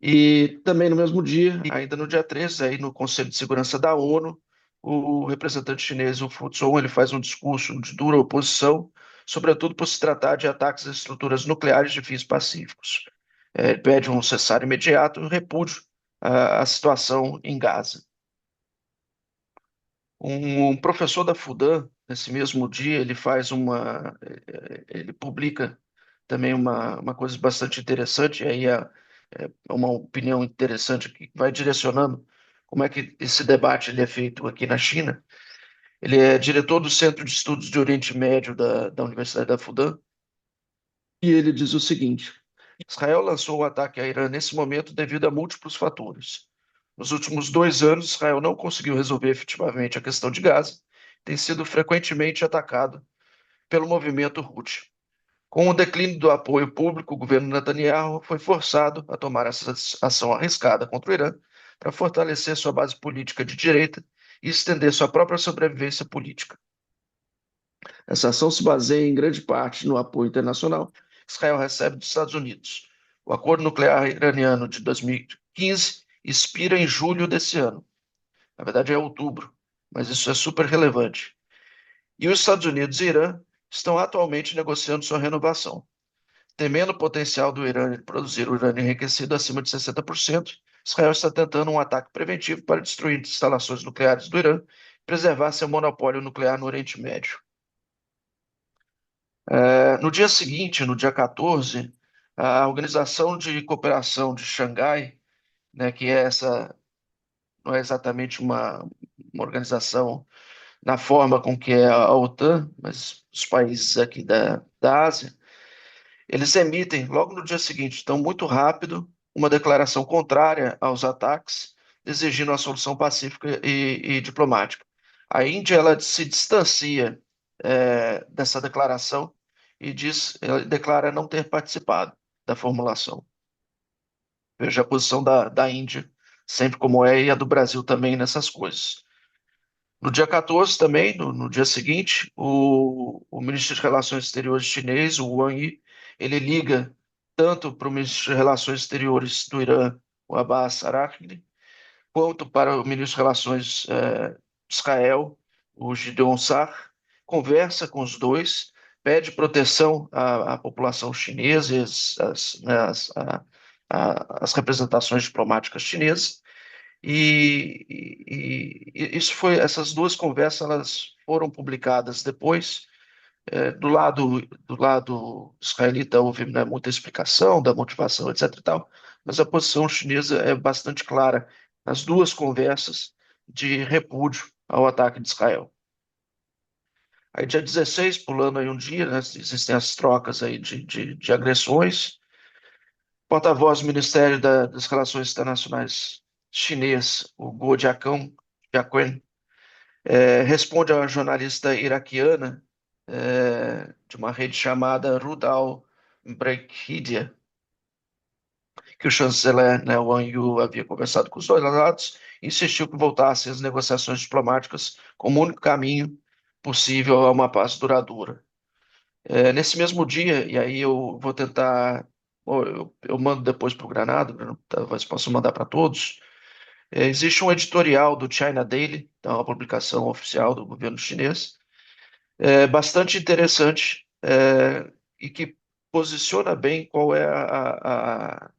E também no mesmo dia, ainda no dia 13, aí no Conselho de Segurança da ONU, o representante chinês, o Fu Zhong, ele faz um discurso de dura oposição, sobretudo por se tratar de ataques às estruturas nucleares de fins pacíficos. Ele pede um cessar imediato e um repúdio à situação em Gaza. Um professor da FUDAM, nesse mesmo dia, ele publica também uma coisa bastante interessante, e aí é uma opinião interessante que vai direcionando como é que esse debate ele é feito aqui na China. Ele é diretor do Centro de Estudos de Oriente Médio da Universidade da FUDAM, e ele diz o seguinte: Israel lançou o ataque a Irã nesse momento devido a múltiplos fatores. Nos últimos 2 anos, Israel não conseguiu resolver efetivamente a questão de Gaza, tem sido frequentemente atacado pelo movimento Houthi. Com o declínio do apoio público, o governo Netanyahu foi forçado a tomar essa ação arriscada contra o Irã para fortalecer sua base política de direita e estender sua própria sobrevivência política. Essa ação se baseia em grande parte no apoio internacional que Israel recebe dos Estados Unidos. O acordo nuclear iraniano de 2015 expira em julho desse ano. Na verdade, é outubro, mas isso é super relevante. E os Estados Unidos e Irã estão atualmente negociando sua renovação. Temendo o potencial do Irã de produzir urânio enriquecido acima de 60%, Israel está tentando um ataque preventivo para destruir instalações nucleares do Irã e preservar seu monopólio nuclear no Oriente Médio. No dia seguinte, no dia 14, a Organização de Cooperação de Xangai, né, que não é exatamente uma organização na forma com que é a OTAN, mas os países aqui da Ásia, eles emitem, logo no dia seguinte, então muito rápido, uma declaração contrária aos ataques, exigindo uma solução pacífica e diplomática. A Índia ela se distancia dessa declaração e ela declara não ter participado da formulação. Veja a posição da Índia, sempre como é, e a do Brasil também nessas coisas. No dia 14 também, no dia seguinte, o ministro de Relações Exteriores chinês, o Wang Yi, ele liga tanto para o ministro de Relações Exteriores do Irã, o Abbas Araqchi, quanto para o ministro de Relações de Israel, o Gideon Sa'ar, conversa com os dois, pede proteção à população chinesa e as representações diplomáticas chinesas, essas duas conversas elas foram publicadas depois. Do lado israelita houve, né, muita explicação da motivação, etc. e tal, mas a posição chinesa é bastante clara nas duas conversas de repúdio ao ataque de Israel. Aí, dia 16, pulando aí um dia, né, existem as trocas aí de agressões. Porta-voz do Ministério das Relações Internacionais chinês, o Guo Jiaqun, responde a uma jornalista iraquiana de uma rede chamada Rudal Breakidia, que o chanceler, né, Wang Yu havia conversado com os dois lados e insistiu que voltassem as negociações diplomáticas como o único caminho possível a uma paz duradoura. Nesse mesmo dia, e aí eu vou tentar, eu mando depois para o Granado, né, talvez possa mandar para todos. Existe um editorial do China Daily, então, uma publicação oficial do governo chinês, bastante interessante, e que posiciona bem qual é a,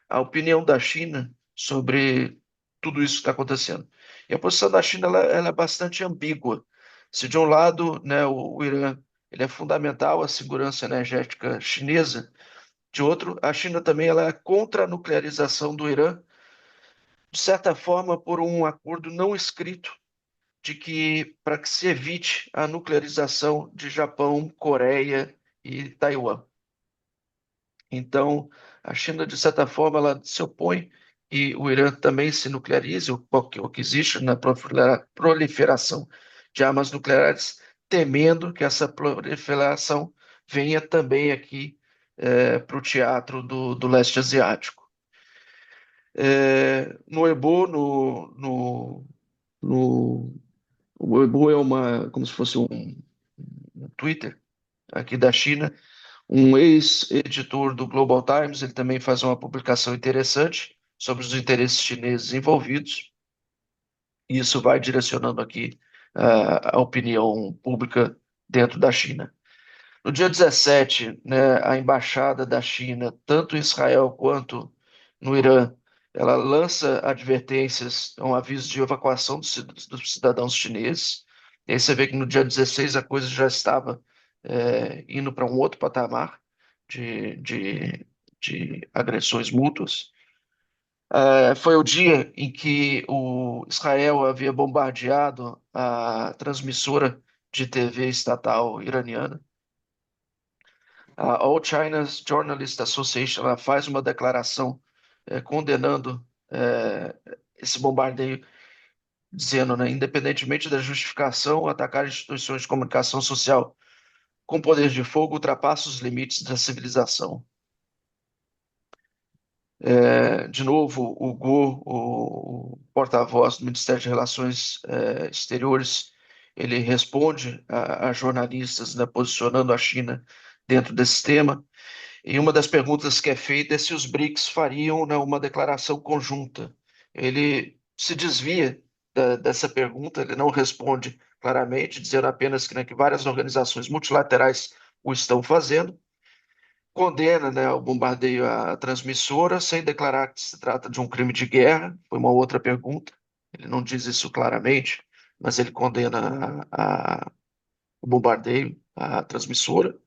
a opinião da China sobre tudo isso que está acontecendo. E a posição da China ela é bastante ambígua. Se de um lado, né, o Irã ele é fundamental à segurança energética chinesa, de outro, a China também ela é contra a nuclearização do Irã, de certa forma por um acordo não escrito de que para que se evite a nuclearização de Japão, Coreia e Taiwan. Então, a China, de certa forma, ela se opõe e o Irã também se nuclearize, o que existe na proliferação de armas nucleares, temendo que essa proliferação venha também aqui para o teatro do leste asiático. No Weibo, o Weibo como se fosse um Twitter aqui da China, um ex-editor do Global Times, ele também faz uma publicação interessante sobre os interesses chineses envolvidos, e isso vai direcionando aqui a opinião pública dentro da China. No dia 17, né, a embaixada da China, tanto em Israel quanto no Irã, ela lança advertências, um aviso de evacuação dos cidadãos chineses. E aí você vê que no dia 16 a coisa já estava indo para um outro patamar de, de, de agressões mútuas. Foi o dia em que o Israel havia bombardeado a transmissora de TV estatal iraniana. A All China Journalists Association ela faz uma declaração condenando esse bombardeio, dizendo, né, independentemente da justificação, atacar instituições de comunicação social com poder de fogo ultrapassa os limites da civilização. De novo, o Guo, o porta-voz do Ministério de Relações Exteriores, ele responde a jornalistas, né, posicionando a China dentro desse tema. E uma das perguntas que é feita é se os BRICS fariam, né, uma declaração conjunta. Ele se desvia dessa pergunta, ele não responde claramente, dizendo apenas que, né, que várias organizações multilaterais o estão fazendo, condena, né, o bombardeio à transmissora, sem declarar que se trata de um crime de guerra, foi uma outra pergunta, ele não diz isso claramente, mas ele condena o bombardeio à transmissora,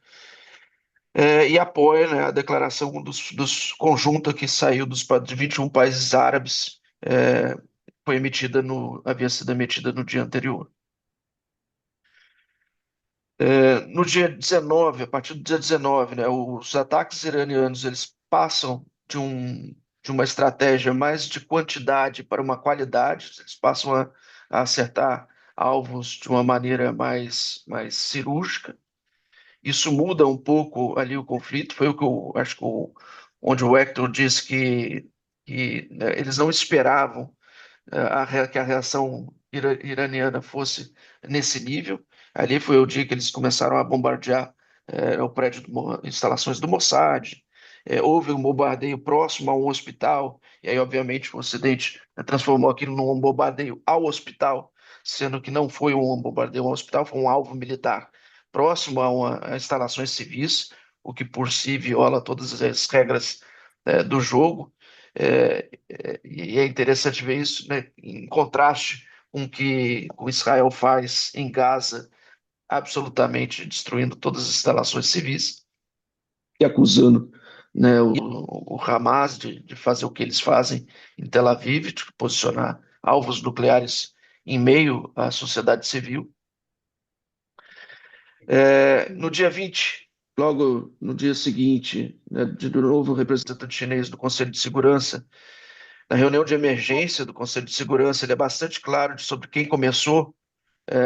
e apoia, né, a declaração dos conjunta que saiu de 21 países árabes, havia sido emitida no dia anterior. No dia 19, a partir do dia 19, né, os ataques iranianos eles passam de uma estratégia mais de quantidade para uma qualidade, eles passam a acertar alvos de uma maneira mais cirúrgica. Isso muda um pouco ali o conflito, foi o que eu acho que onde o Hector disse que né, eles não esperavam que a reação iraniana fosse nesse nível. Ali foi o dia que eles começaram a bombardear o prédio, instalações do Mossad. Houve um bombardeio próximo a um hospital, e aí, obviamente, o Ocidente transformou aquilo num bombardeio ao hospital, sendo que não foi um bombardeio ao hospital, foi um alvo militar próximo a instalações civis, o que por si viola todas as regras do jogo. E é interessante ver isso, né, em contraste com o que o Israel faz em Gaza, absolutamente destruindo todas as instalações civis e acusando, né, o Hamas de fazer o que eles fazem em Tel Aviv, de posicionar alvos nucleares em meio à sociedade civil. No dia 20, logo no dia seguinte, né, de novo o representante chinês do Conselho de Segurança, na reunião de emergência do Conselho de Segurança, ele é bastante claro sobre quem começou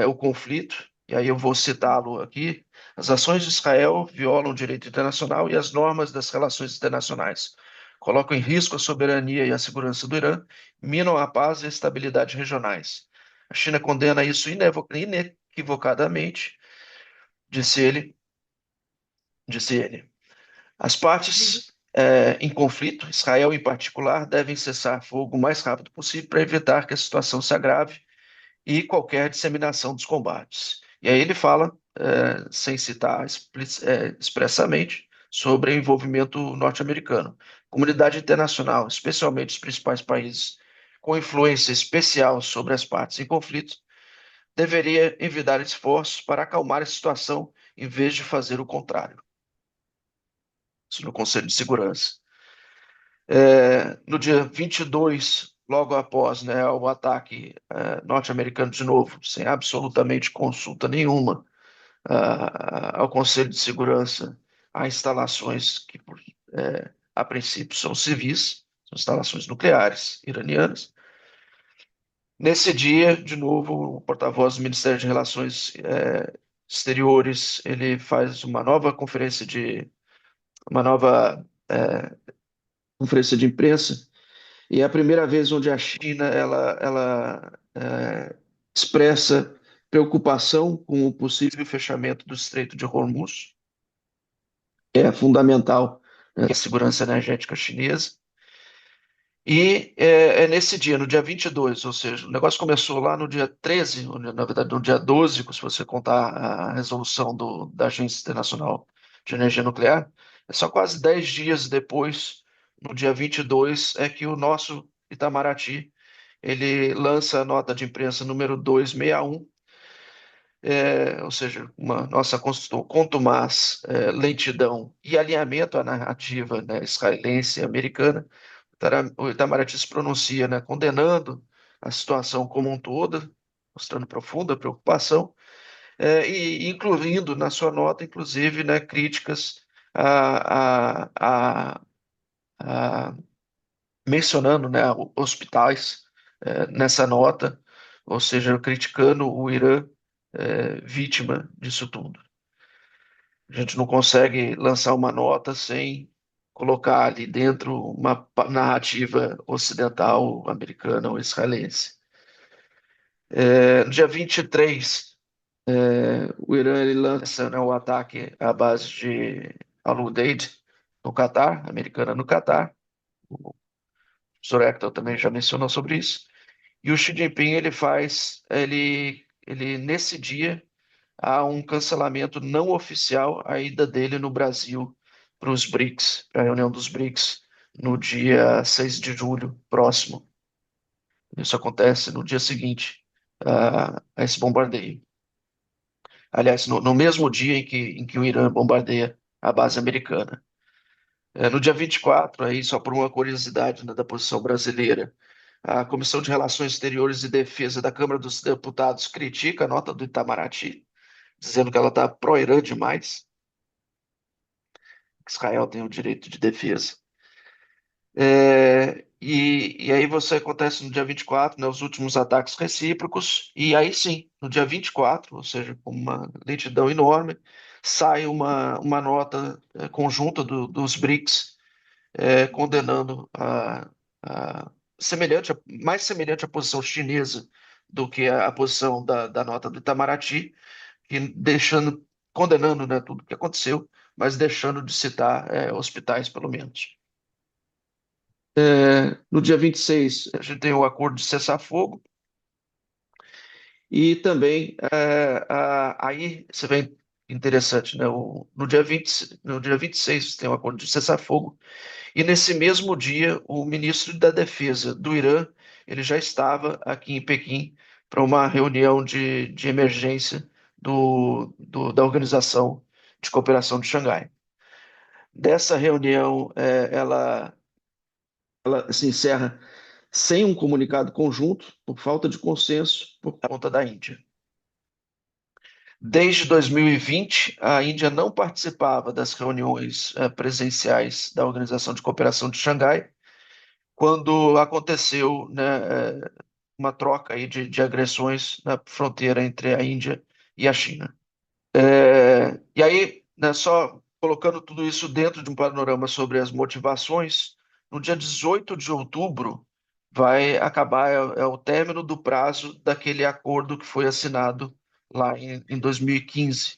o conflito, e aí eu vou citá-lo aqui. As ações de Israel violam o direito internacional e as normas das relações internacionais, colocam em risco a soberania e a segurança do Irã, minam a paz e a estabilidade regionais. A China condena isso inequivocadamente, disse ele. As partes em conflito, Israel em particular, devem cessar fogo o mais rápido possível para evitar que a situação se agrave e qualquer disseminação dos combates. E aí ele fala, sem citar expressamente, sobre o envolvimento norte-americano. Comunidade internacional, especialmente os principais países com influência especial sobre as partes em conflito, deveria envidar esforços para acalmar a situação em vez de fazer o contrário. Isso no Conselho de Segurança. No dia 22, logo após, né, o ataque norte-americano de novo, sem absolutamente consulta nenhuma ao Conselho de Segurança, há instalações que, a princípio, são civis, são instalações nucleares iranianas. Nesse dia, de novo, o porta-voz do Ministério de Relações Exteriores, ele faz uma nova conferência de imprensa, e é a primeira vez onde a China ela expressa preocupação com o possível fechamento do Estreito de Hormuz. É fundamental, né, a segurança energética chinesa. E nesse dia, no dia 22, ou seja, o negócio começou lá no dia 13, na verdade no dia 12, se você contar a resolução da Agência Internacional de Energia Nuclear, é só quase 10 dias depois, no dia 22, é que o nosso Itamaraty, ele lança a nota de imprensa número 261, ou seja, uma nossa contumaz lentidão e alinhamento à narrativa, né, israelense e americana. O Itamaraty se pronuncia, né, condenando a situação como um todo, mostrando profunda preocupação, e incluindo na sua nota, inclusive, né, críticas mencionando, né, hospitais nessa nota, ou seja, criticando o Irã vítima disso tudo. A gente não consegue lançar uma nota sem colocar ali dentro uma narrativa ocidental, americana ou israelense. No dia 23, o Irã ele lança, né, o ataque à base de Al-Udeid no Catar, americana no Catar. O professor Hector também já mencionou sobre isso. E o Xi Jinping ele nesse dia há um cancelamento não oficial à ida dele no Brasil para os BRICS, para a reunião dos BRICS, no dia 6 de julho próximo. Isso acontece no dia seguinte a esse bombardeio. Aliás, no mesmo dia em que o Irã bombardeia a base americana. No dia 24, aí, só por uma curiosidade, né, da posição brasileira, a Comissão de Relações Exteriores e Defesa da Câmara dos Deputados critica a nota do Itamaraty, dizendo que ela está pró-Irã demais, que Israel tem o direito de defesa. E aí você acontece no dia 24, né, os últimos ataques recíprocos, e aí sim, no dia 24, ou seja, com uma lentidão enorme, sai uma nota conjunta dos BRICS condenando mais semelhante à posição chinesa do que a posição da nota do Itamaraty, e condenando, né, tudo o que aconteceu, mas deixando de citar hospitais, pelo menos. No dia 26, a gente tem o acordo de cessar-fogo, e também aí você vê interessante, né? No dia 26 tem o acordo de cessar-fogo, e nesse mesmo dia o ministro da Defesa do Irã ele já estava aqui em Pequim para uma reunião de emergência da Organização de Cooperação de Xangai. Dessa reunião, ela se encerra sem um comunicado conjunto, por falta de consenso, por conta da Índia. Desde 2020, a Índia não participava das reuniões presenciais da Organização de Cooperação de Xangai, quando aconteceu, né, uma troca aí de agressões na fronteira entre a Índia e a China. E aí, né, só colocando tudo isso dentro de um panorama sobre as motivações, no dia 18 de outubro vai acabar, é o término do prazo daquele acordo que foi assinado lá em 2015.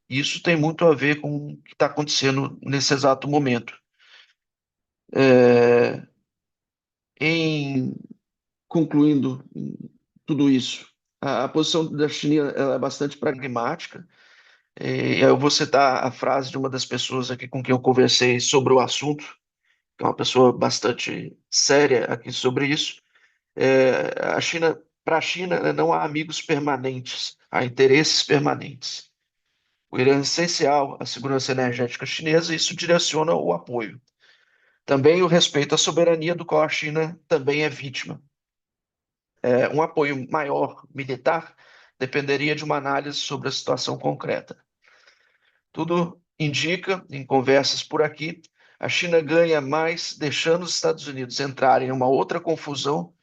Isso tem muito a ver com o que está acontecendo nesse exato momento. É, em concluindo tudo isso, a posição da China ela é bastante pragmática. Eu vou citar a frase de uma das pessoas aqui com quem eu conversei sobre o assunto, que é uma pessoa bastante séria aqui sobre isso. Para a China, né, não há amigos permanentes, há interesses permanentes. O Irã é essencial à segurança energética chinesa e isso direciona o apoio. Também o respeito à soberania do qual a China também é vítima. Um apoio maior militar dependeria de uma análise sobre a situação concreta. Tudo indica, em conversas por aqui, a China ganha mais deixando os Estados Unidos entrarem em uma outra confusão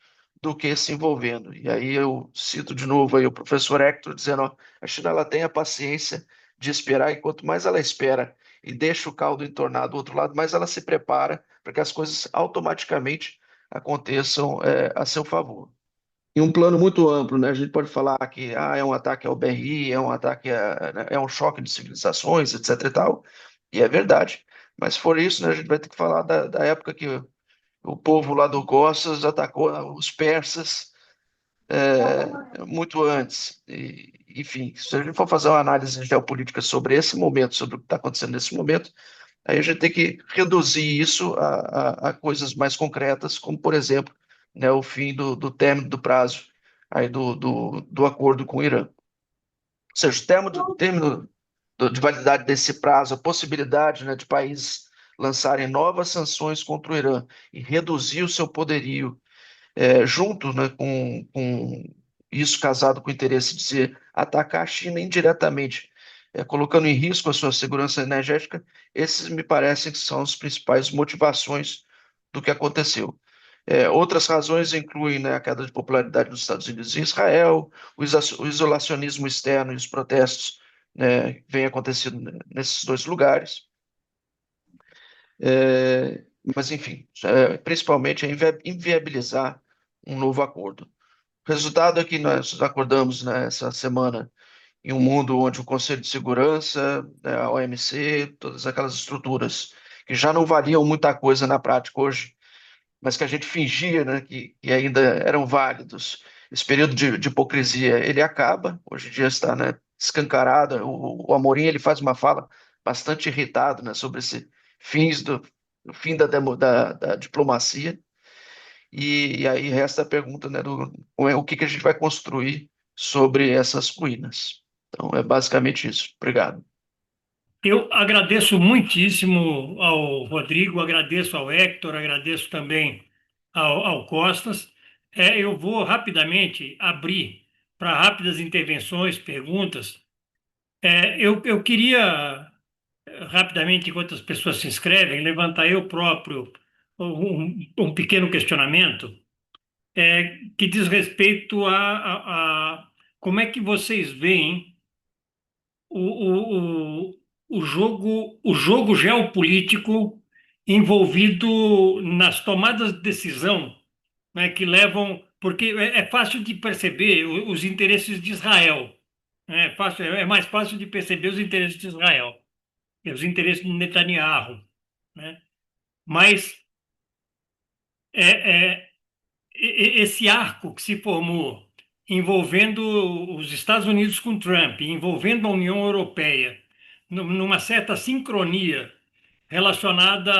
do que se envolvendo. E aí eu cito de novo aí o professor Hector dizendo, ó, a China ela tem a paciência de esperar e quanto mais ela espera e deixa o caldo entornar do outro lado, mais ela se prepara para que as coisas automaticamente aconteçam a seu favor. Em um plano muito amplo, né? A gente pode falar que é um ataque ao BRI, é um ataque né, é um choque de civilizações, etc. e tal, e é verdade. Mas se for isso, né, a gente vai ter que falar da época que o povo lá do Gossas atacou os persas muito antes. Enfim, se a gente for fazer uma análise geopolítica sobre esse momento, sobre o que está acontecendo nesse momento, aí a gente tem que reduzir isso a coisas mais concretas, como, por exemplo, né, o fim do término do prazo aí do acordo com o Irã. Ou seja, o término de validade desse prazo, a possibilidade, né, de países lançarem novas sanções contra o Irã e reduzir o seu poderio junto, né, com isso casado com o interesse de se atacar a China indiretamente, colocando em risco a sua segurança energética, esses me parecem que são as principais motivações do que aconteceu. Outras razões incluem, né, a queda de popularidade dos Estados Unidos e Israel, o isolacionismo externo e os protestos, né, que vêm acontecendo nesses dois lugares. Mas, enfim, principalmente é inviabilizar um novo acordo. O resultado é que nós acordamos nessa semana em um mundo onde o Conselho de Segurança, né, a OMC, todas aquelas estruturas que já não valiam muita coisa na prática hoje, mas que a gente fingia, né, que ainda eram válidos. Esse período de hipocrisia, ele acaba, hoje em dia está, né, escancarado. O Amorim ele faz uma fala bastante irritado, né, sobre esse o fim da diplomacia, e aí resta a pergunta, né, o que a gente vai construir sobre essas ruínas. Então, é basicamente isso. Obrigado. Eu agradeço muitíssimo ao Rodrigo, agradeço ao Hector, agradeço também ao Costas. Eu vou rapidamente abrir para rápidas intervenções, perguntas. Eu queria, rapidamente, enquanto as pessoas se inscrevem, levantar eu próprio um pequeno questionamento que diz respeito a como é que vocês veem o, o, o jogo geopolítico envolvido nas tomadas de decisão, né, que levam. Porque é fácil de perceber os interesses de Israel. Né, é mais fácil de perceber os interesses de Israel e os interesses de Netanyahu. Né? Mas é, é, esse arco que se formou envolvendo os Estados Unidos com Trump, envolvendo a União Europeia, numa certa sincronia relacionada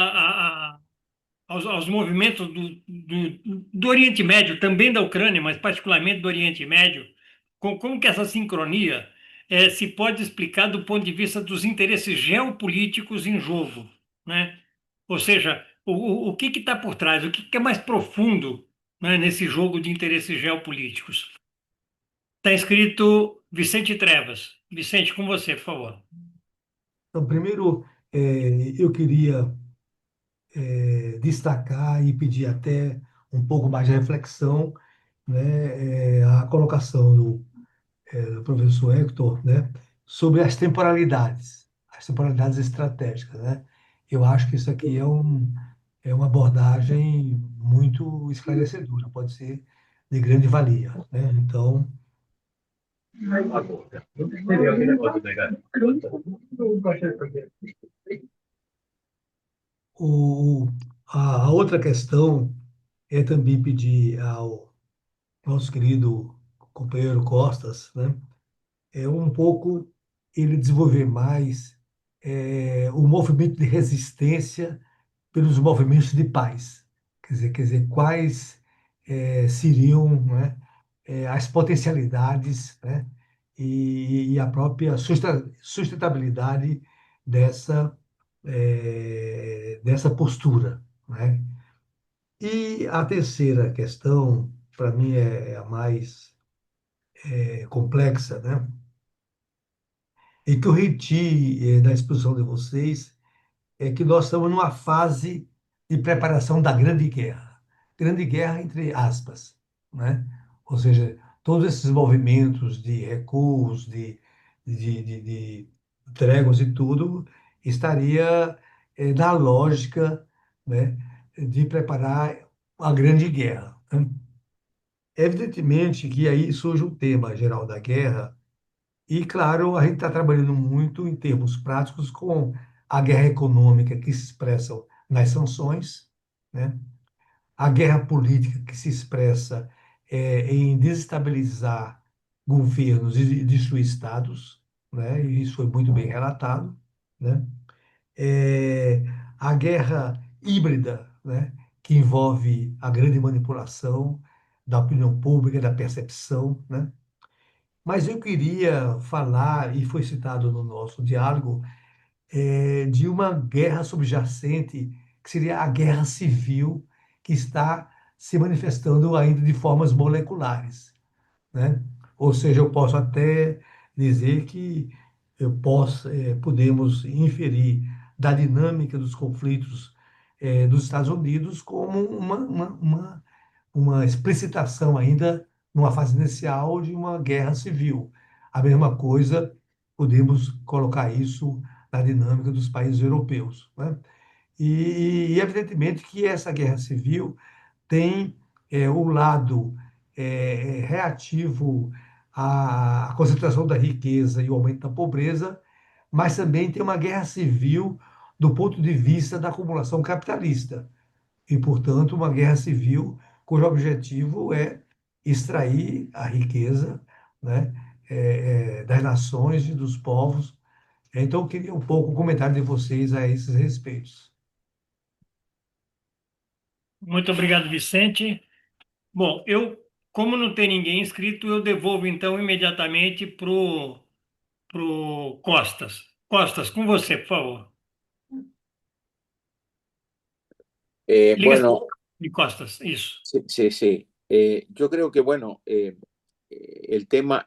aos movimentos do Oriente Médio, também da Ucrânia, mas particularmente do Oriente Médio, como que essa sincronia se pode explicar do ponto de vista dos interesses geopolíticos em jogo, né? Ou seja, o que está por trás, o que é mais profundo, né, nesse jogo de interesses geopolíticos? Está escrito Vicente Trevas. Vicente, com você, por favor. Então, primeiro, eu queria destacar e pedir até um pouco mais de reflexão, né, a colocação do professor Hector, né, sobre as temporalidades estratégicas, né? Eu acho que isso aqui é uma abordagem muito esclarecedora, pode ser de grande valia, né? Então, o, a outra questão é também pedir ao nosso querido companheiro Costas, né, é um pouco ele desenvolver mais o movimento de resistência pelos movimentos de paz. Quer dizer, quais seriam, né, as potencialidades, né, e a própria sustentabilidade dessa, dessa postura, né? E a terceira questão, para mim, é a mais complexa, né? E que eu reti da exposição de vocês é que nós estamos numa fase de preparação da Grande Guerra entre aspas, né? Ou seja, todos esses movimentos de recuos, de tréguas e tudo, estaria na lógica, né, de preparar a Grande Guerra, né? Evidentemente que aí surge o tema geral da guerra, e, claro, a gente está trabalhando muito em termos práticos com a guerra econômica que se expressa nas sanções, né? A guerra política que se expressa em desestabilizar governos e destruir estados, né? E isso foi muito bem relatado, né? É, a guerra híbrida, né? Que envolve a grande manipulação da opinião pública, da percepção, né? Mas eu queria falar, e foi citado no nosso diálogo, de uma guerra subjacente, que seria a guerra civil, que está se manifestando ainda de formas moleculares, né? Ou seja, eu posso até dizer que podemos inferir da dinâmica dos conflitos dos Estados Unidos como uma explicitação ainda numa fase inicial de uma guerra civil. A mesma coisa, podemos colocar isso na dinâmica dos países europeus, né? E evidentemente que essa guerra civil tem o lado reativo à concentração da riqueza e o aumento da pobreza, mas também tem uma guerra civil do ponto de vista da acumulação capitalista e, portanto, uma guerra civil cujo objetivo é extrair a riqueza, né, das nações e dos povos. Então, eu queria um pouco o comentário de vocês a esses respeitos. Muito obrigado, Vicente. Bom, como não tem ninguém inscrito, eu devolvo então imediatamente pro Costas. Costas, com você, por favor. Ligação Bueno, de Costas, isso. sí, sí, sí. Yo creo que, bueno, el tema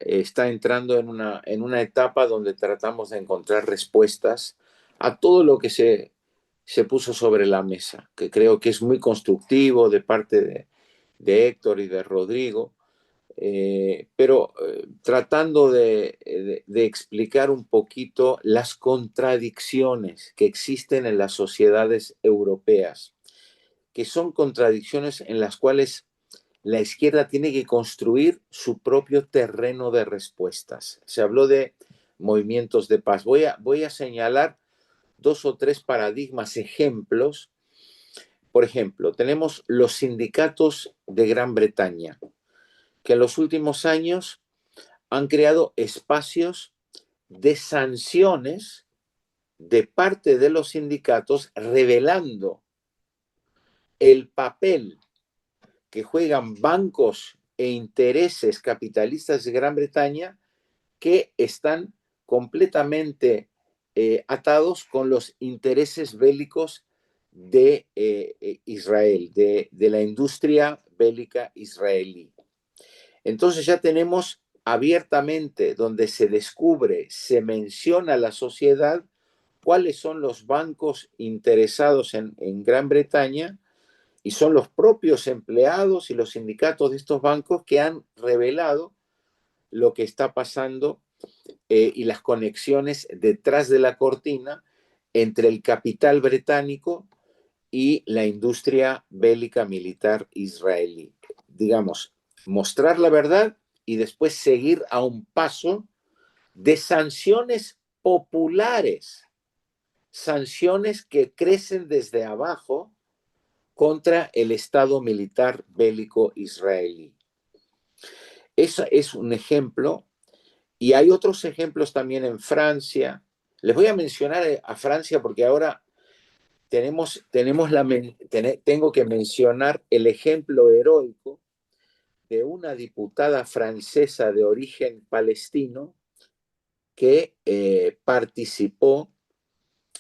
está entrando en una etapa donde tratamos de encontrar respuestas a todo lo que se puso sobre la mesa, que creo que es muy constructivo de parte de Héctor y de Rodrigo, pero tratando de explicar un poquito las contradicciones que existen en las sociedades europeas, que son contradicciones en las cuales la izquierda tiene que construir su propio terreno de respuestas. Se habló de movimientos de paz. Voy a señalar dos o tres paradigmas, ejemplos. Por ejemplo, tenemos los sindicatos de Gran Bretaña, que en los últimos años han creado espacios de sanciones de parte de los sindicatos, revelando el papel que juegan bancos e intereses capitalistas de Gran Bretaña que están completamente atados con los intereses bélicos de Israel, de la industria bélica israelí. Entonces ya tenemos abiertamente donde se descubre, se menciona a la sociedad cuáles son los bancos interesados en Gran Bretaña, y son los propios empleados y los sindicatos de estos bancos que han revelado lo que está pasando y las conexiones detrás de la cortina entre el capital británico y la industria bélica militar israelí. Digamos, mostrar la verdad y después seguir a un paso de sanciones populares, sanciones que crecen desde abajo contra el Estado militar bélico israelí. Eso es un ejemplo, y hay otros ejemplos también en Francia. Les voy a mencionar a Francia porque ahora tengo que mencionar el ejemplo heroico de una diputada francesa de origen palestino que participó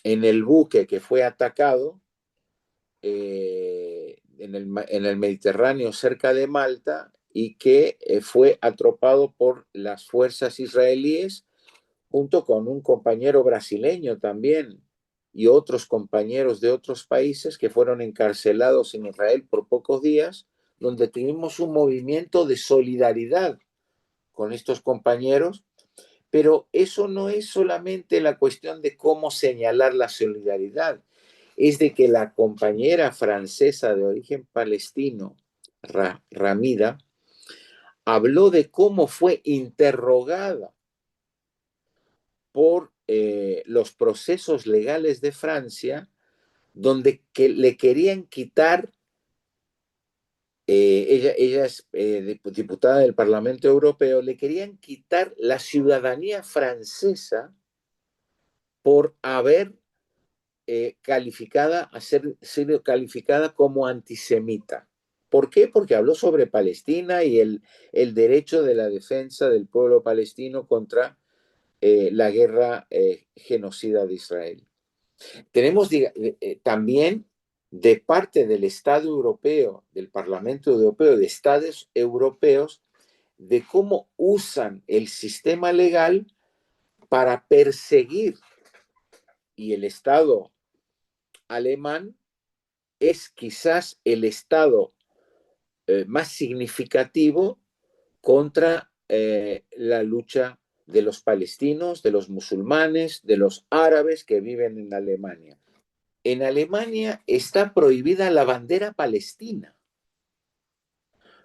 en el buque que fue atacado en el Mediterráneo cerca de Malta y que fue atropado por las fuerzas israelíes junto con un compañero brasileño también y otros compañeros de otros países que fueron encarcelados en Israel por pocos días, donde tuvimos un movimiento de solidaridad con estos compañeros, pero eso no es solamente la cuestión de cómo señalar la solidaridad, es de que la compañera francesa de origen palestino, Ramida, habló de cómo fue interrogada por los procesos legales de Francia, donde le querían quitar, ella es diputada del Parlamento Europeo, le querían quitar la ciudadanía francesa por haber sido calificada como antisemita. ¿Por qué? Porque habló sobre Palestina y el derecho de la defensa del pueblo palestino contra la guerra genocida de Israel. Tenemos también de parte del Estado europeo, del Parlamento Europeo, de Estados europeos, de cómo usan el sistema legal para perseguir, y el Estado alemán es quizás el Estado más significativo contra la lucha de los palestinos, de los musulmanes, de los árabes que viven en Alemania. En Alemania está prohibida la bandera palestina.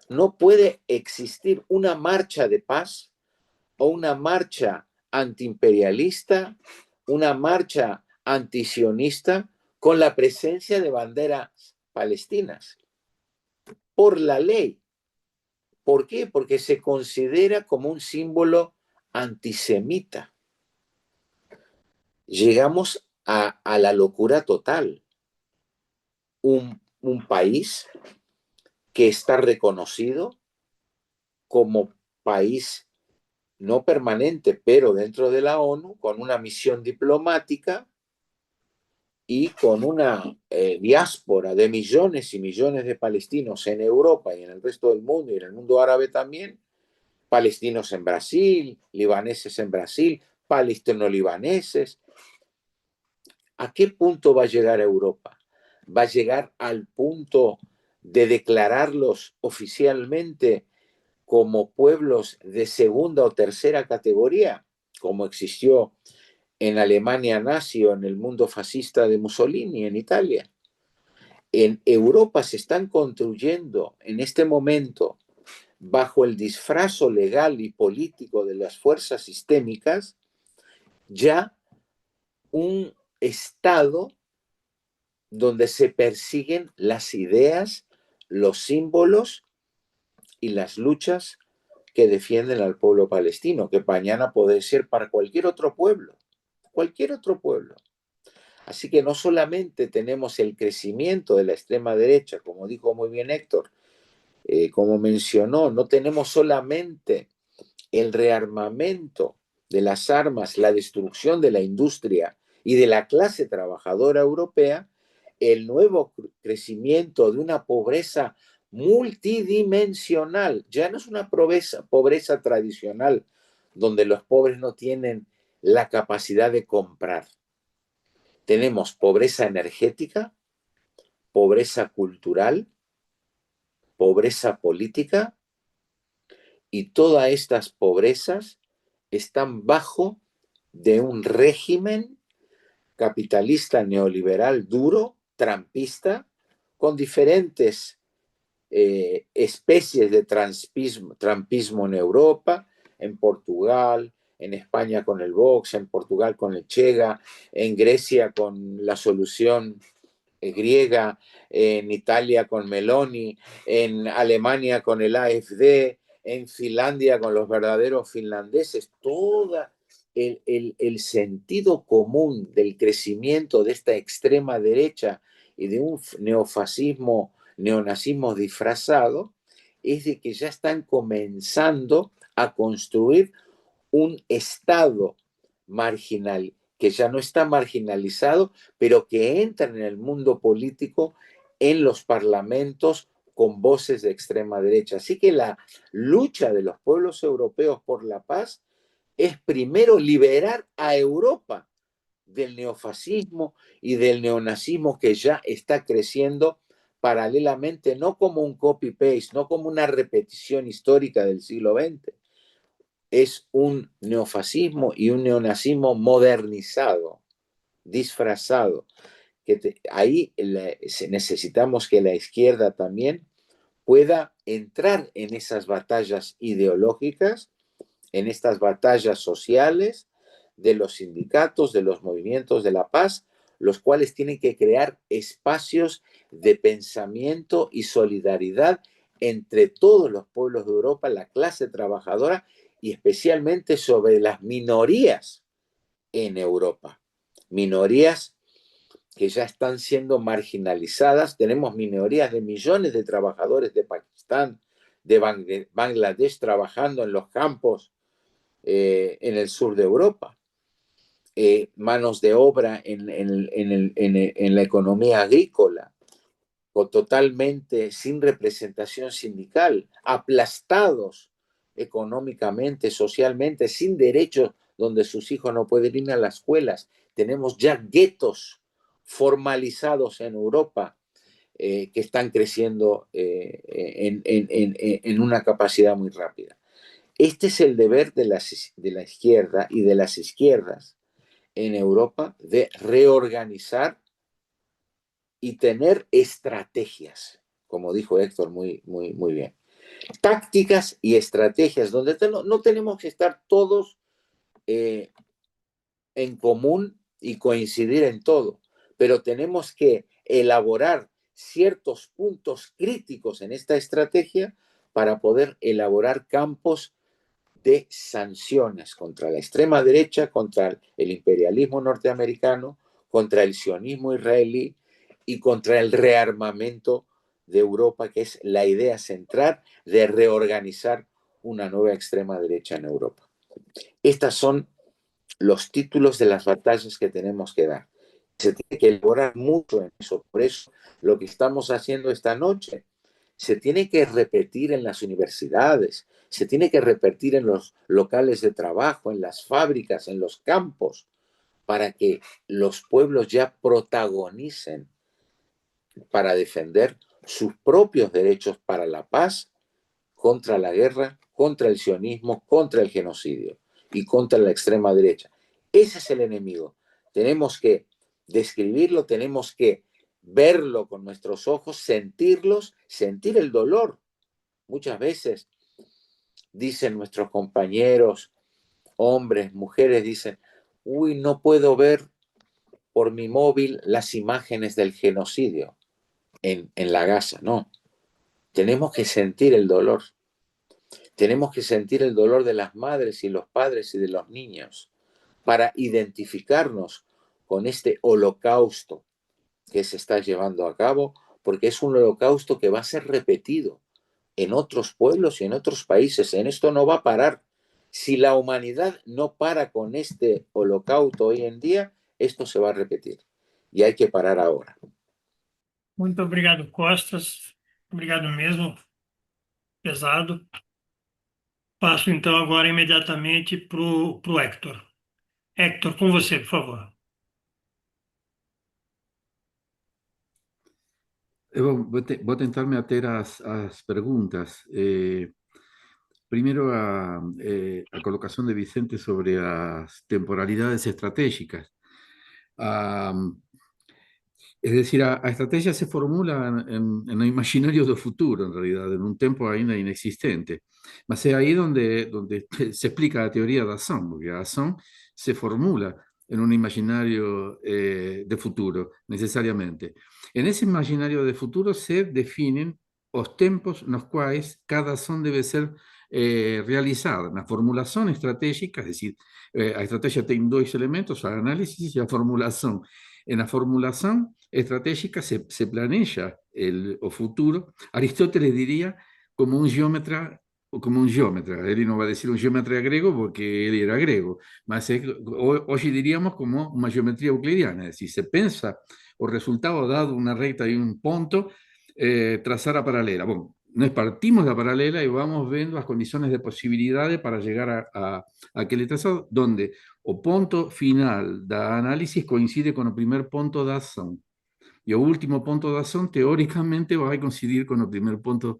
No puede existir una marcha de paz o una marcha antiimperialista, una marcha antisionista con la presencia de banderas palestinas. Por la ley. ¿Por qué? Porque se considera como un símbolo antisemita. Llegamos a la locura total. Un país que está reconocido como país no permanente, pero dentro de la ONU, con una misión diplomática y con una diáspora de millones y millones de palestinos en Europa y en el resto del mundo y en el mundo árabe también, palestinos en Brasil, libaneses en Brasil, palestino-libaneses. ¿A qué punto va a llegar Europa? ¿Va a llegar al punto de declararlos oficialmente como pueblos de segunda o tercera categoría, como existió en Alemania nazi o en el mundo fascista de Mussolini en Italia? En Europa se están construyendo en este momento, bajo el disfrazo legal y político de las fuerzas sistémicas, ya un Estado donde se persiguen las ideas, los símbolos y las luchas que defienden al pueblo palestino, que mañana puede ser para cualquier otro pueblo. Así que no solamente tenemos el crecimiento de la extrema derecha, como dijo muy bien Héctor, como mencionó, no tenemos solamente el rearmamento de las armas, la destrucción de la industria y de la clase trabajadora europea, el nuevo crecimiento de una pobreza multidimensional. Ya no es una pobreza tradicional, donde los pobres no tienen la capacidad de comprar. Tenemos pobreza energética, pobreza cultural, pobreza política, y todas estas pobrezas están bajo de un régimen capitalista neoliberal duro, trampista, con diferentes especies de trampismo en Europa, en Portugal, en España con el Vox, en Portugal con el Chega, en Grecia con la solución griega, en Italia con Meloni, en Alemania con el AfD, en Finlandia con los verdaderos finlandeses. Todo el sentido común del crecimiento de esta extrema derecha y de un neofascismo, neonazismo disfrazado, es de que ya están comenzando a construir un Estado marginal, que ya no está marginalizado, pero que entra en el mundo político, en los parlamentos, con voces de extrema derecha. Así que la lucha de los pueblos europeos por la paz es primero liberar a Europa del neofascismo y del neonazismo que ya está creciendo paralelamente, no como un copy-paste, no como una repetición histórica del siglo XX, es un neofascismo y un neonazismo modernizado, disfrazado. Ahí necesitamos que la izquierda también pueda entrar en esas batallas ideológicas, en estas batallas sociales de los sindicatos, de los movimientos de la paz, los cuales tienen que crear espacios de pensamiento y solidaridad entre todos los pueblos de Europa, la clase trabajadora, y especialmente sobre las minorías en Europa. Minorías que ya están siendo marginalizadas. Tenemos minorías de millones de trabajadores de Pakistán, de Bangladesh, trabajando en los campos en el sur de Europa. Manos de obra en la economía agrícola, o totalmente sin representación sindical, aplastados económicamente, socialmente, sin derechos, donde sus hijos no pueden ir a las escuelas. Tenemos ya guetos formalizados en Europa que están creciendo en una capacidad muy rápida. Este es el deber de la izquierda y de las izquierdas en Europa, de reorganizar y tener estrategias, como dijo Héctor muy bien. Tácticas y estrategias, donde no tenemos que estar todos en común y coincidir en todo, pero tenemos que elaborar ciertos puntos críticos en esta estrategia para poder elaborar campos de sanciones contra la extrema derecha, contra el imperialismo norteamericano, contra el sionismo israelí y contra el rearmamento de Europa, que es la idea central de reorganizar una nueva extrema derecha en Europa. Estos son los títulos de las batallas que tenemos que dar. Se tiene que elaborar mucho en eso. Por eso lo que estamos haciendo esta noche se tiene que repetir en las universidades, se tiene que repetir en los locales de trabajo, en las fábricas, en los campos, para que los pueblos ya protagonicen para defender sus propios derechos para la paz, contra la guerra, contra el sionismo, contra el genocidio y contra la extrema derecha. Ese es el enemigo. Tenemos que describirlo, tenemos que verlo con nuestros ojos, sentirlos, sentir el dolor. Muchas veces dicen nuestros compañeros, hombres, mujeres, dicen, uy, no puedo ver por mi móvil las imágenes del genocidio en la Gaza. No, tenemos que sentir el dolor. Tenemos que sentir el dolor de las madres y los padres y de los niños para identificarnos con este holocausto que se está llevando a cabo, porque es un holocausto que va a ser repetido en otros pueblos y en otros países. En esto no va a parar. Si la humanidad no para con este holocausto hoy en día, esto se va a repetir. Y hay que parar ahora. Muito obrigado, Costas. Obrigado mesmo, pesado. Passo então agora imediatamente para o Hector. Hector, com você, por favor. Vou tentar me ater às perguntas. Primero a colocación de Vicente sobre las temporalidades estratégicas. Ah, es decir, a estrategia se formula en el imaginario del futuro, en realidad, en un tiempo ainda inexistente. Mas es ahí donde se explica la teoría de acción, porque la acción se formula en un imaginario de futuro, necesariamente. En ese imaginario de futuro se definen los tiempos en los cuales cada acción debe ser realizada. La formulación estratégica, es decir, la estrategia tiene dos elementos, el análisis y la formulación. En la formulación estratégica se planea el futuro. Aristóteles diría como un geómetra, o como un geómetra. Él no va a decir un geómetra griego porque él era griego, mas hoy diríamos como una geometría euclidiana, es decir, se piensa o resultado dado una recta y un punto, trazar a paralela. Bueno, nos partimos de la paralela y vamos viendo las condiciones de posibilidades para llegar a aquel trazado donde o punto final da análisis coincide con el primer punto da ação. Y el último punto da ação, teóricamente, va a coincidir con el primer punto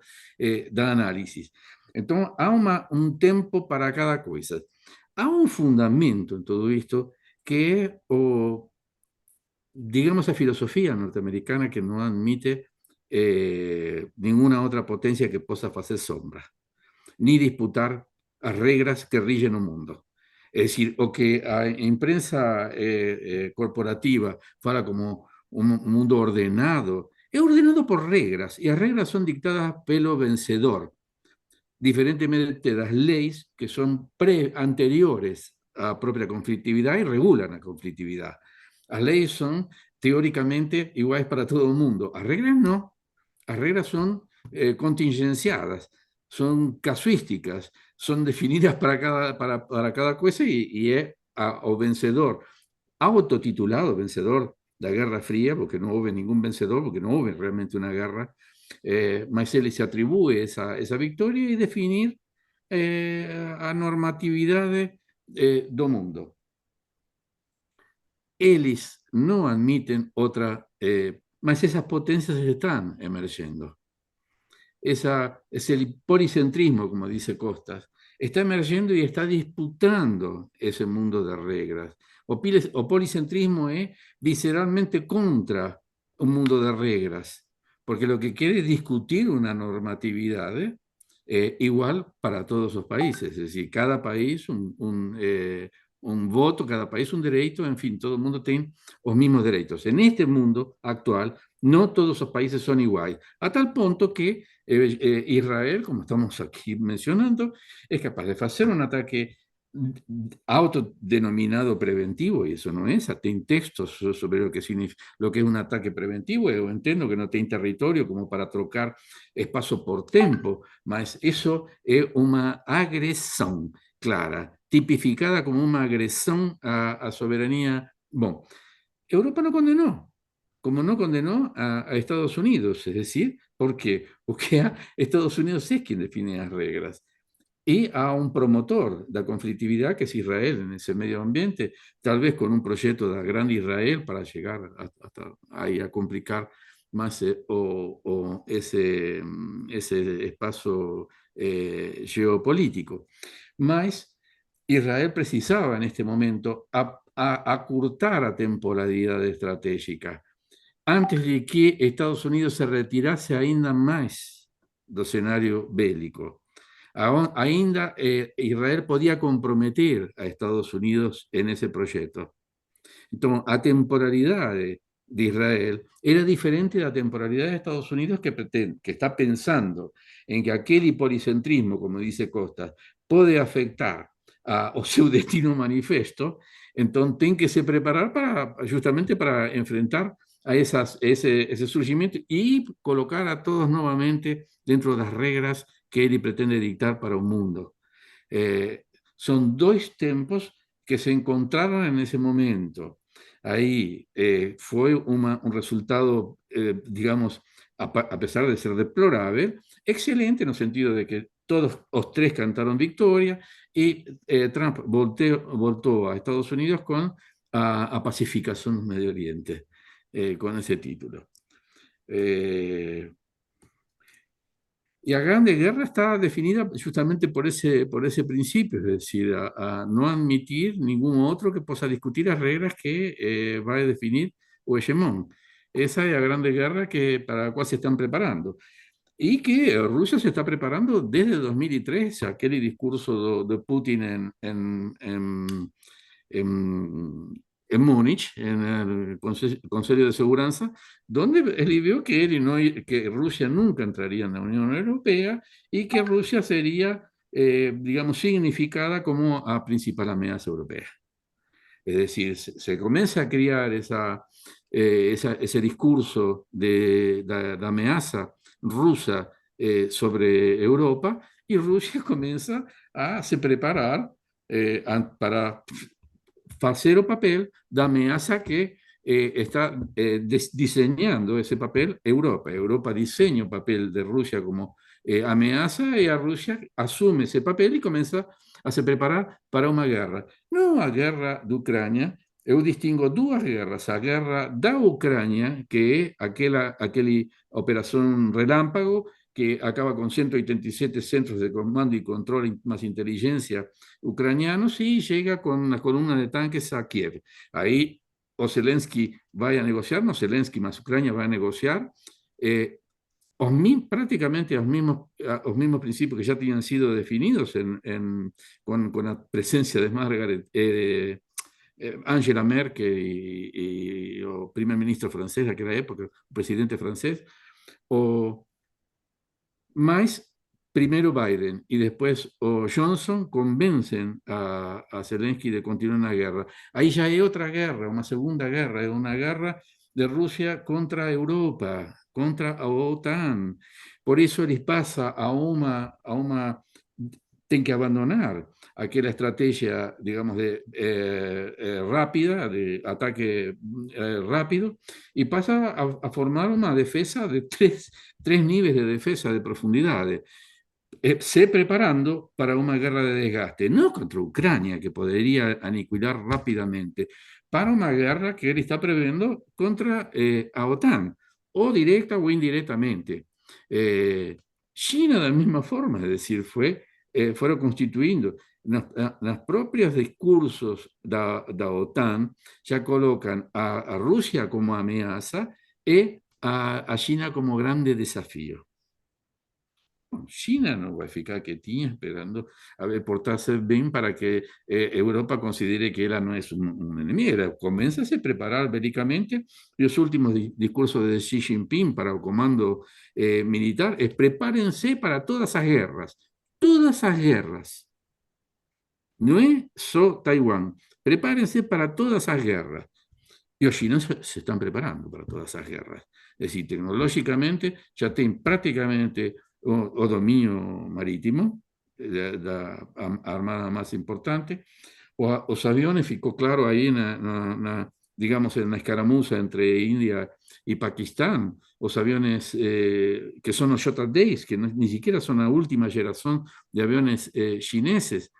da análisis. Entonces, hay un tiempo para cada cosa. Hay un fundamento en todo esto que es, digamos, a filosofía norteamericana que no admite ninguna otra potencia que pueda hacer sombra, ni disputar las reglas que rigen el mundo. Es decir, o que a imprensa corporativa fala como un mundo ordenado, es ordenado por reglas, y las reglas son dictadas pelo vencedor, diferentemente de las leyes que son anteriores a la propia conflictividad y regulan la conflictividad. Las leyes son teóricamente iguales para todo el mundo, las reglas no, las reglas son contingenciadas, son casuísticas, son definidas para cada cosa y es o vencedor, autotitulado vencedor de la Guerra Fría, porque no hubo ningún vencedor, porque no hubo realmente una guerra, mas él se atribuye esa victoria y definir a normatividades do mundo. Ellos no admiten otra, mas esas potencias están emergiendo. Es el policentrismo, como dice Costas, está emergiendo y está disputando ese mundo de reglas. O policentrismo es visceralmente contra un mundo de reglas, porque lo que quiere es discutir una normatividad igual para todos los países, es decir, cada país un voto, cada país un derecho, en fin, todo el mundo tiene los mismos derechos. En este mundo actual, no todos los países son iguales, a tal punto que Israel, como estamos aquí mencionando, es capaz de hacer un ataque autodenominado preventivo, y eso no es, tem textos sobre lo que es un ataque preventivo. Yo entiendo que no tiene territorio como para trocar espacio por tiempo, mas eso es una agresión clara, tipificada como una agresión a soberanía. Bueno, Europa no condenó, como no condenó a Estados Unidos, es decir, ¿por qué? Porque Estados Unidos es quien define las reglas. Y a un promotor de la conflictividad, que es Israel, en ese medio ambiente, tal vez con un proyecto de la gran Israel para llegar hasta ahí a complicar más ese espacio geopolítico. Mas Israel precisaba en este momento acurtar a temporalidad estratégica antes de que Estados Unidos se retirase ainda más del escenario bélico. Ainda Israel podía comprometer a Estados Unidos en ese proyecto. Entonces, la temporalidad de Israel era diferente de la temporalidad de Estados Unidos, que está pensando en que aquel hipolicentrismo, como dice Costas, puede afectar a su destino manifiesto. Entonces, tiene que se preparar justamente para enfrentar a ese surgimiento y colocar a todos nuevamente dentro de las reglas que él pretende dictar para un mundo. Son dos tiempos que se encontraron en ese momento. Ahí fue un resultado, digamos, a pesar de ser deplorable, excelente en el sentido de que todos los tres cantaron victoria y Trump voltó a Estados Unidos con a pacificación en Medio Oriente, con ese título. Y la Grande Guerra está definida justamente por ese principio, es decir, a no admitir ningún otro que pueda discutir las reglas que va a definir o hegemón. Esa es la Grande Guerra para la cual se están preparando. Y que Rusia se está preparando desde 2003, aquel discurso de Putin en Múnich, en el Consejo de Seguridad, donde él vio que Rusia nunca entraría en la Unión Europea y que Rusia sería, digamos, significada como la principal amenaza europea. Es decir, se comienza a crear ese discurso de amenaza rusa sobre Europa y Rusia comienza a se preparar para hacer el papel de amenaza que está diseñando ese papel Europa. Europa diseña el papel de Rusia como amenaza y a Rusia asume ese papel y comienza a se preparar para una guerra. No a guerra de Ucrania, eu distingo duas guerras. A guerra da Ucrania, que é aquela operación relámpago, que acaba con 187 centros de comando y control más inteligencia ucranianos y llega con una columna de tanques a Kiev. Ahí o Zelensky va a negociar, no Zelensky más Ucrania va a negociar, prácticamente los mismos principios que ya tenían sido definidos con la presencia de Margaret, Angela Merkel y el primer ministro francés de aquella época, el presidente francés, o más primero Biden y después Johnson convencen a Zelensky de continuar una guerra. Ahí ya hay otra guerra, una segunda guerra, una guerra de Rusia contra Europa, contra la OTAN. Por eso les pasa a una tienen que abandonar aquella estrategia, digamos, rápida, de ataque rápido, y pasa a formar una defensa de tres niveles de defensa de profundidades. Se preparando para una guerra de desgaste, no contra Ucrania, que podría aniquilar rápidamente, para una guerra que él está previendo contra a OTAN, o directa o indirectamente. China, de la misma forma, es decir, fueron constituyendo los propios discursos de la OTAN, ya colocan a Rusia como amenaza y a China como grande desafío. China no va a ficar quietinha esperando a ver portarse bien para que Europa considere que ella no es un enemigo. Comienza a se preparar bélicamente. Los últimos discursos de Xi Jinping para el comando militar es prepárense para todas esas guerras. Todas esas guerras. No es solo Taiwán. Prepárense para todas esas guerras. Y los chinos se están preparando para todas esas guerras. Es decir, tecnológicamente ya tienen prácticamente o dominio marítimo, la armada más importante, los aviones, ficó claro ahí, digamos, en la escaramuza entre India y Pakistán, los aviones que son los Jota Days, que ni siquiera son la última generación de aviones chineses,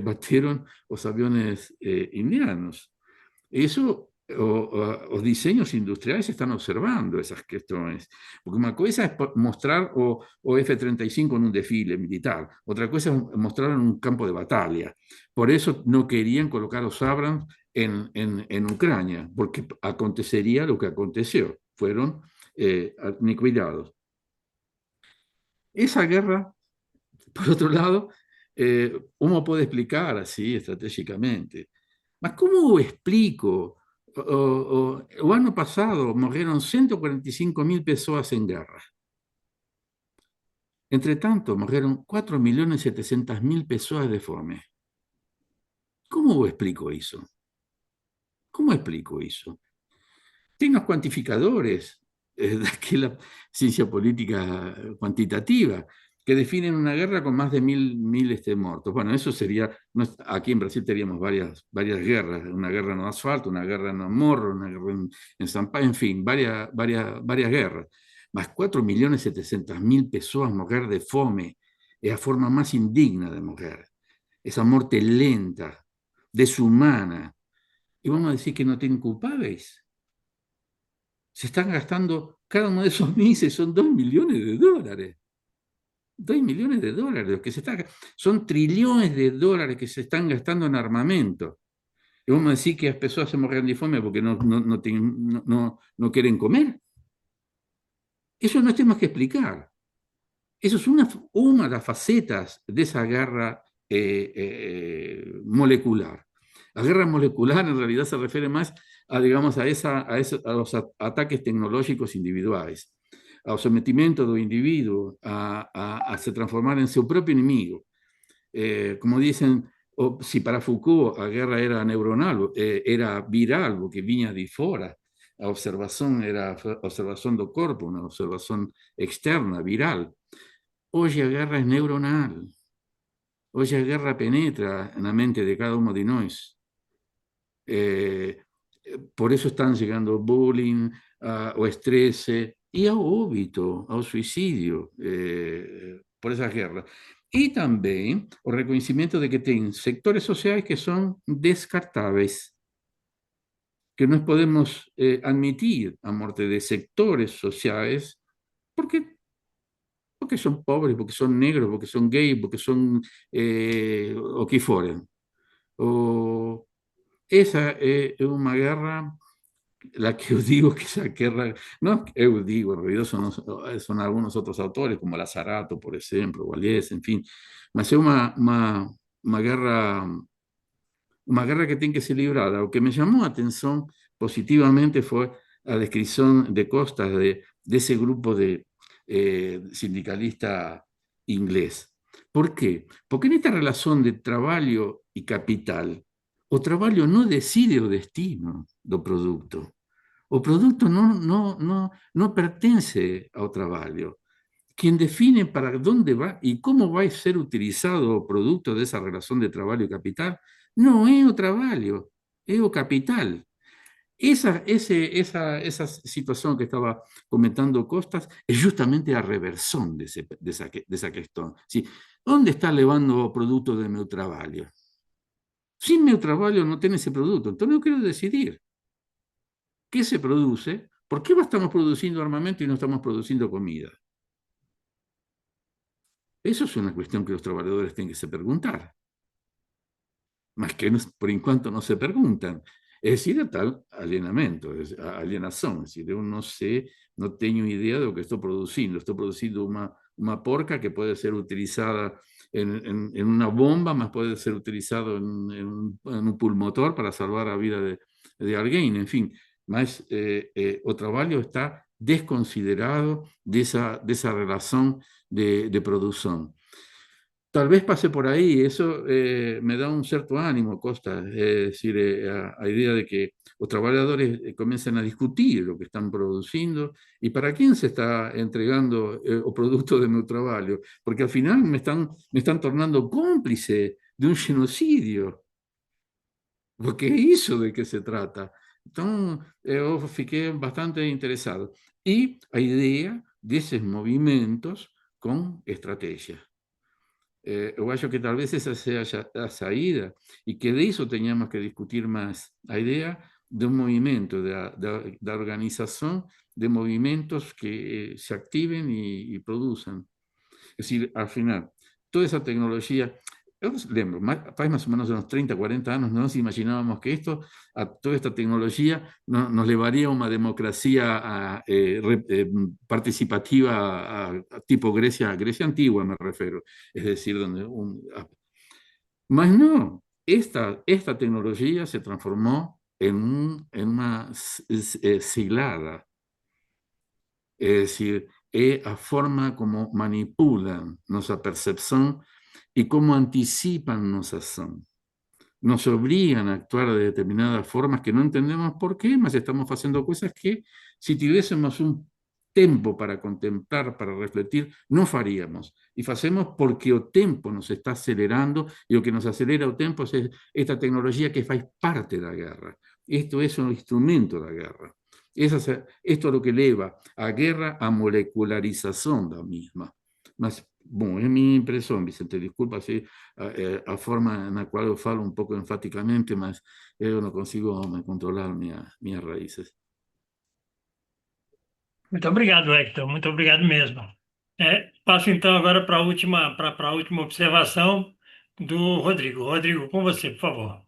batieron los aviones indianos. Eso, los diseños industriales están observando esas cuestiones. Porque una cosa es mostrar o F-35 en un desfile militar, otra cosa es mostrarlo en un campo de batalla. Por eso no querían colocar los Abrams en Ucrania, porque acontecería lo que aconteció. Fueron aniquilados. Esa guerra, por otro lado, uno puede explicar así estratégicamente. ¿Mas cómo explico? El año pasado murieron 145.000 personas en guerra. Entre tanto, murieron 4.700.000 personas de fome. ¿Cómo explico eso? ¿Cómo explico eso? Tengo los cuantificadores de aquella ciencia política cuantitativa que definen una guerra con más de 1.000 muertos. Bueno, eso sería, aquí en Brasil teníamos varias guerras, una guerra en asfalto, una guerra en Morro, una guerra en Sampaio, en fin, varias guerras. mas 4.700.000 pessoas morrer de fome é a forma mais indigna de morrer. Essa morte lenta, desumana. Y vamos a decir que no tienen culpables. Se están gastando, cada uno de esos meses son 2 millones de dólares. 2 millones de dólares. Que son trillones de dólares que se están gastando en armamento. Y vamos a decir que las personas se mueren de fome porque no quieren comer. Eso no es más que explicar. Eso es una de las facetas de esa guerra molecular. La guerra molecular en realidad se refiere más a, digamos, a los ataques tecnológicos individuales, al sometimiento del individuo a se transformar en su propio enemigo. Como dicen, si para Foucault la guerra era neuronal, era viral, porque vinha de fora, la observación era observación do corpo, una observación externa, viral. Hoy la guerra es neuronal. Hoy la guerra penetra en la mente de cada uno de nosotros. Por eso están llegando bullying, o estrés y a óbito, al suicidio, por esa guerra. Y también el reconocimiento de que tienen sectores sociales que son descartables, que no podemos admitir a muerte de sectores sociales porque son pobres, porque son negros, porque son gays, porque son o que forem. Esa es una guerra, la que yo digo que esa guerra, no yo digo, en realidad son algunos otros autores, como Lazarato, por ejemplo, Walies, en fin, mas es una guerra que tiene que ser librada. Lo que me llamó la atención positivamente fue la descripción de Costas de ese grupo de sindicalista inglés. ¿Por qué? Porque en esta relación de trabajo y capital, o trabajo no decide o destino do producto. O producto no pertenece ao trabalho. Quien define para dónde va y cómo va a ser utilizado o producto de esa relación de trabajo y capital no es o trabajo, es o capital. Esa situación que estaba comentando Costas es justamente la reversión de esa cuestión. ¿Sí? ¿Dónde está levando o producto de mi trabajo? Sin mi trabajo no tiene ese producto. Entonces yo quiero decidir qué se produce, por qué estamos produciendo armamento y no estamos produciendo comida. Eso es una cuestión que los trabajadores tienen que se preguntar. Más que por enquanto no se preguntan. Es decir, a tal alienamiento, alienación. Es decir, yo no tengo idea de lo que estoy produciendo. Estoy produciendo una porca que puede ser utilizada en una bomba, más puede ser utilizado en un pulmotor para salvar la vida de alguien. En fin, más o trabajo está desconsiderado de esa relación de producción. Tal vez pase por ahí, eso me da un cierto ánimo, Costa, es decir, a idea de que los trabajadores comiencen a discutir lo que están produciendo y para quién se está entregando o producto de mi trabajo, porque al final me están tornando cómplice de un genocidio. Porque é isso de que se trata. Então, eu fiquei bastante interessado. E a ideia desses movimentos com estratégia. Eu acho que talvez essa seja a saída e que de isso tenhamos que discutir mais. A ideia de um movimento, da organização de movimentos que se activem e produzam. É decir, al final, toda esa tecnología, yo lembro, más o menos unos 30, 40 años, no nos imaginábamos que toda esta tecnología nos llevaría a una democracia participativa tipo Grecia antigua, me refiero. Es decir, mas no, esta tecnología se transformó en una siglada. Es decir, es a forma como manipulan nuestra percepción y cómo anticipan nuestra acción. Nos obligan a actuar de determinadas formas que no entendemos por qué, mas estamos haciendo cosas que si tuviésemos un tiempo para contemplar, para refletir, no haríamos. Y hacemos porque el tiempo nos está acelerando y lo que nos acelera el tiempo es esta tecnología que hace parte de la guerra. Esto es un instrumento de la guerra. Esto es lo que lleva a guerra a molecularización da misma. Mas, bom, é minha impressão, Vicente, desculpa se a forma na qual eu falo um pouco enfaticamente, mas eu não consigo me controlar minhas raízes. Muito obrigado, Hector. Muito obrigado mesmo. Passo então agora para a última observação do Rodrigo. Rodrigo, com você, por favor.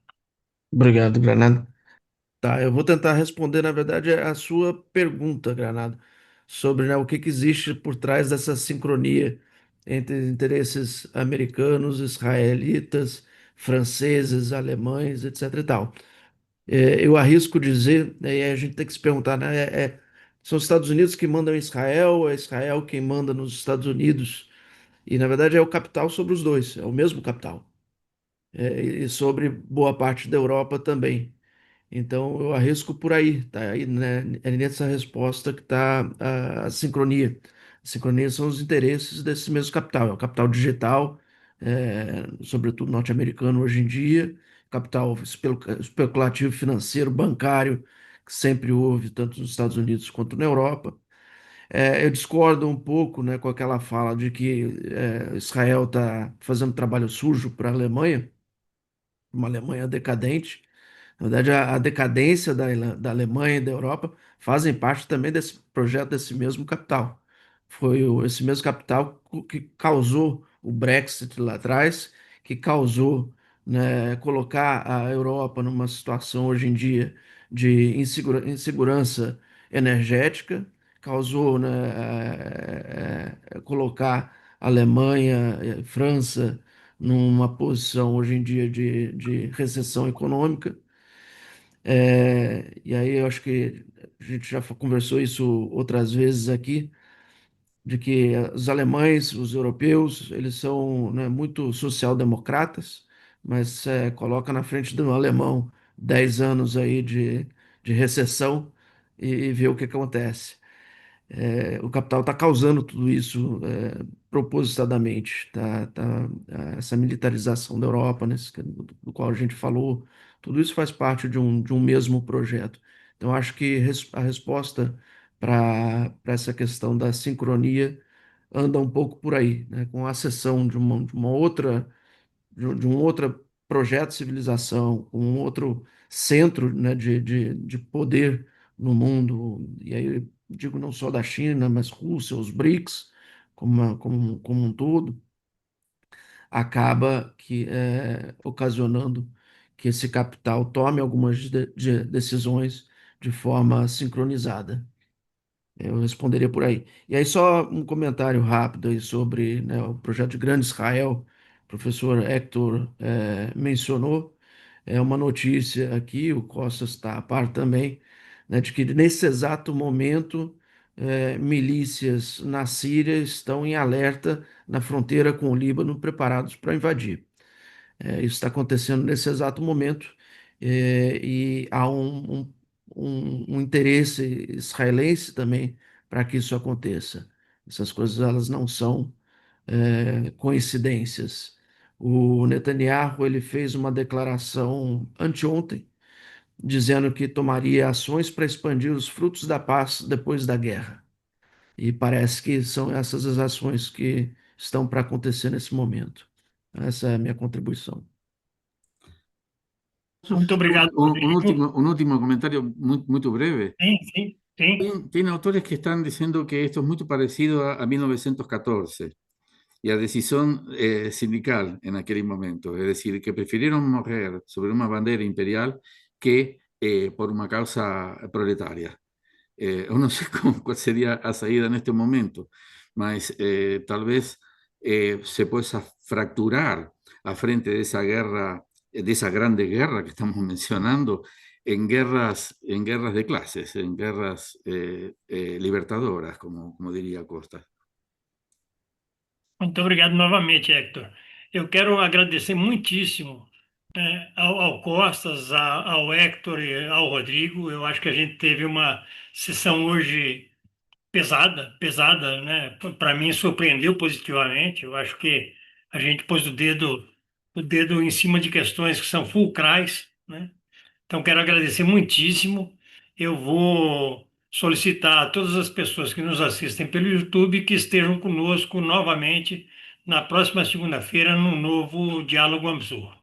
Obrigado, Granado. Tá, eu vou tentar responder, na verdade, a sua pergunta, Granado, sobre, né, o que que existe por trás dessa sincronia entre interesses americanos, israelitas, franceses, alemães, etc e tal. Eu arrisco dizer, né, e aí a gente tem que se perguntar, né, são os Estados Unidos que mandam em Israel, é Israel quem manda nos Estados Unidos, e na verdade é o capital sobre os dois, é o mesmo capital, e sobre boa parte da Europa também. Então, eu arrisco por aí, tá? Aí, né, é nessa resposta que está a sincronia. A sincronia são os interesses desse mesmo capital. É o capital digital, sobretudo norte-americano hoje em dia, capital especulativo financeiro, bancário, que sempre houve, tanto nos Estados Unidos quanto na Europa. Eu discordo um pouco, né, com aquela fala de que Israel está fazendo trabalho sujo para a Alemanha, uma Alemanha decadente. Na verdade, a decadência da Alemanha e da Europa fazem parte também desse projeto, desse mesmo capital. Foi esse mesmo capital que causou o Brexit lá atrás, que causou, né, colocar a Europa numa situação hoje em dia de insegurança energética, causou, né, colocar a Alemanha, França numa posição hoje em dia de recessão econômica. E aí eu acho que a gente já conversou isso outras vezes aqui, de que os alemães, os europeus, eles são, né, muito social-democratas, mas coloca na frente do alemão 10 anos aí de recessão e vê o que acontece. O capital está causando tudo isso propositadamente, essa militarização da Europa, né, do qual a gente falou, tudo isso faz parte de um mesmo projeto. Então, acho que a resposta para essa questão da sincronia anda um pouco por aí, né, com a acessão de uma outra de um outro projeto de civilização, com um outro centro, né, de poder no mundo, e aí eu digo não só da China, mas Rússia, os BRICS, como um todo, acaba ocasionando que esse capital tome algumas decisões de forma sincronizada. Eu responderia por aí. E aí, só um comentário rápido aí sobre, né, o projeto de Grande Israel, o professor Hector mencionou. É uma notícia aqui, o Costa está a par também, né, de que nesse exato momento, milícias na Síria estão em alerta na fronteira com o Líbano, preparados para invadir. Isso está acontecendo nesse exato momento, e há um interesse israelense também para que isso aconteça. Essas coisas elas não são coincidências. O Netanyahu ele fez uma declaração anteontem, dizendo que tomaria ações para expandir os frutos da paz depois da guerra. E parece que são essas as ações que estão para acontecer nesse momento. Essa é a minha contribuição. Muito obrigado, Rodrigo. Un último comentario muy breve. Sim, sim, sim. Tiene autores que están diciendo que esto es muy parecido a 1914 y a decisión sindical en aquel momento, es decir, que prefirieron morrer sobre una bandera imperial que por una causa proletaria. No sé cuál sería la salida en este momento, mas tal vez se pueda fracturar a frente de esa guerra, de esa grande guerra que estamos mencionando, en guerras de clases, en guerras libertadoras, como diría Costa. Muito obrigado novamente, Hector. Eu quero agradecer muitíssimo, ao Costas, ao Hector e ao Rodrigo. Eu acho que a gente teve uma sessão hoje pesada, pesada, né? Para mim surpreendeu positivamente. Eu acho que a gente pôs o dedo em cima de questões que são fulcrais, né? Então quero agradecer muitíssimo. Eu vou solicitar a todas as pessoas que nos assistem pelo YouTube que estejam conosco novamente na próxima segunda-feira no novo Diálogo Amzur.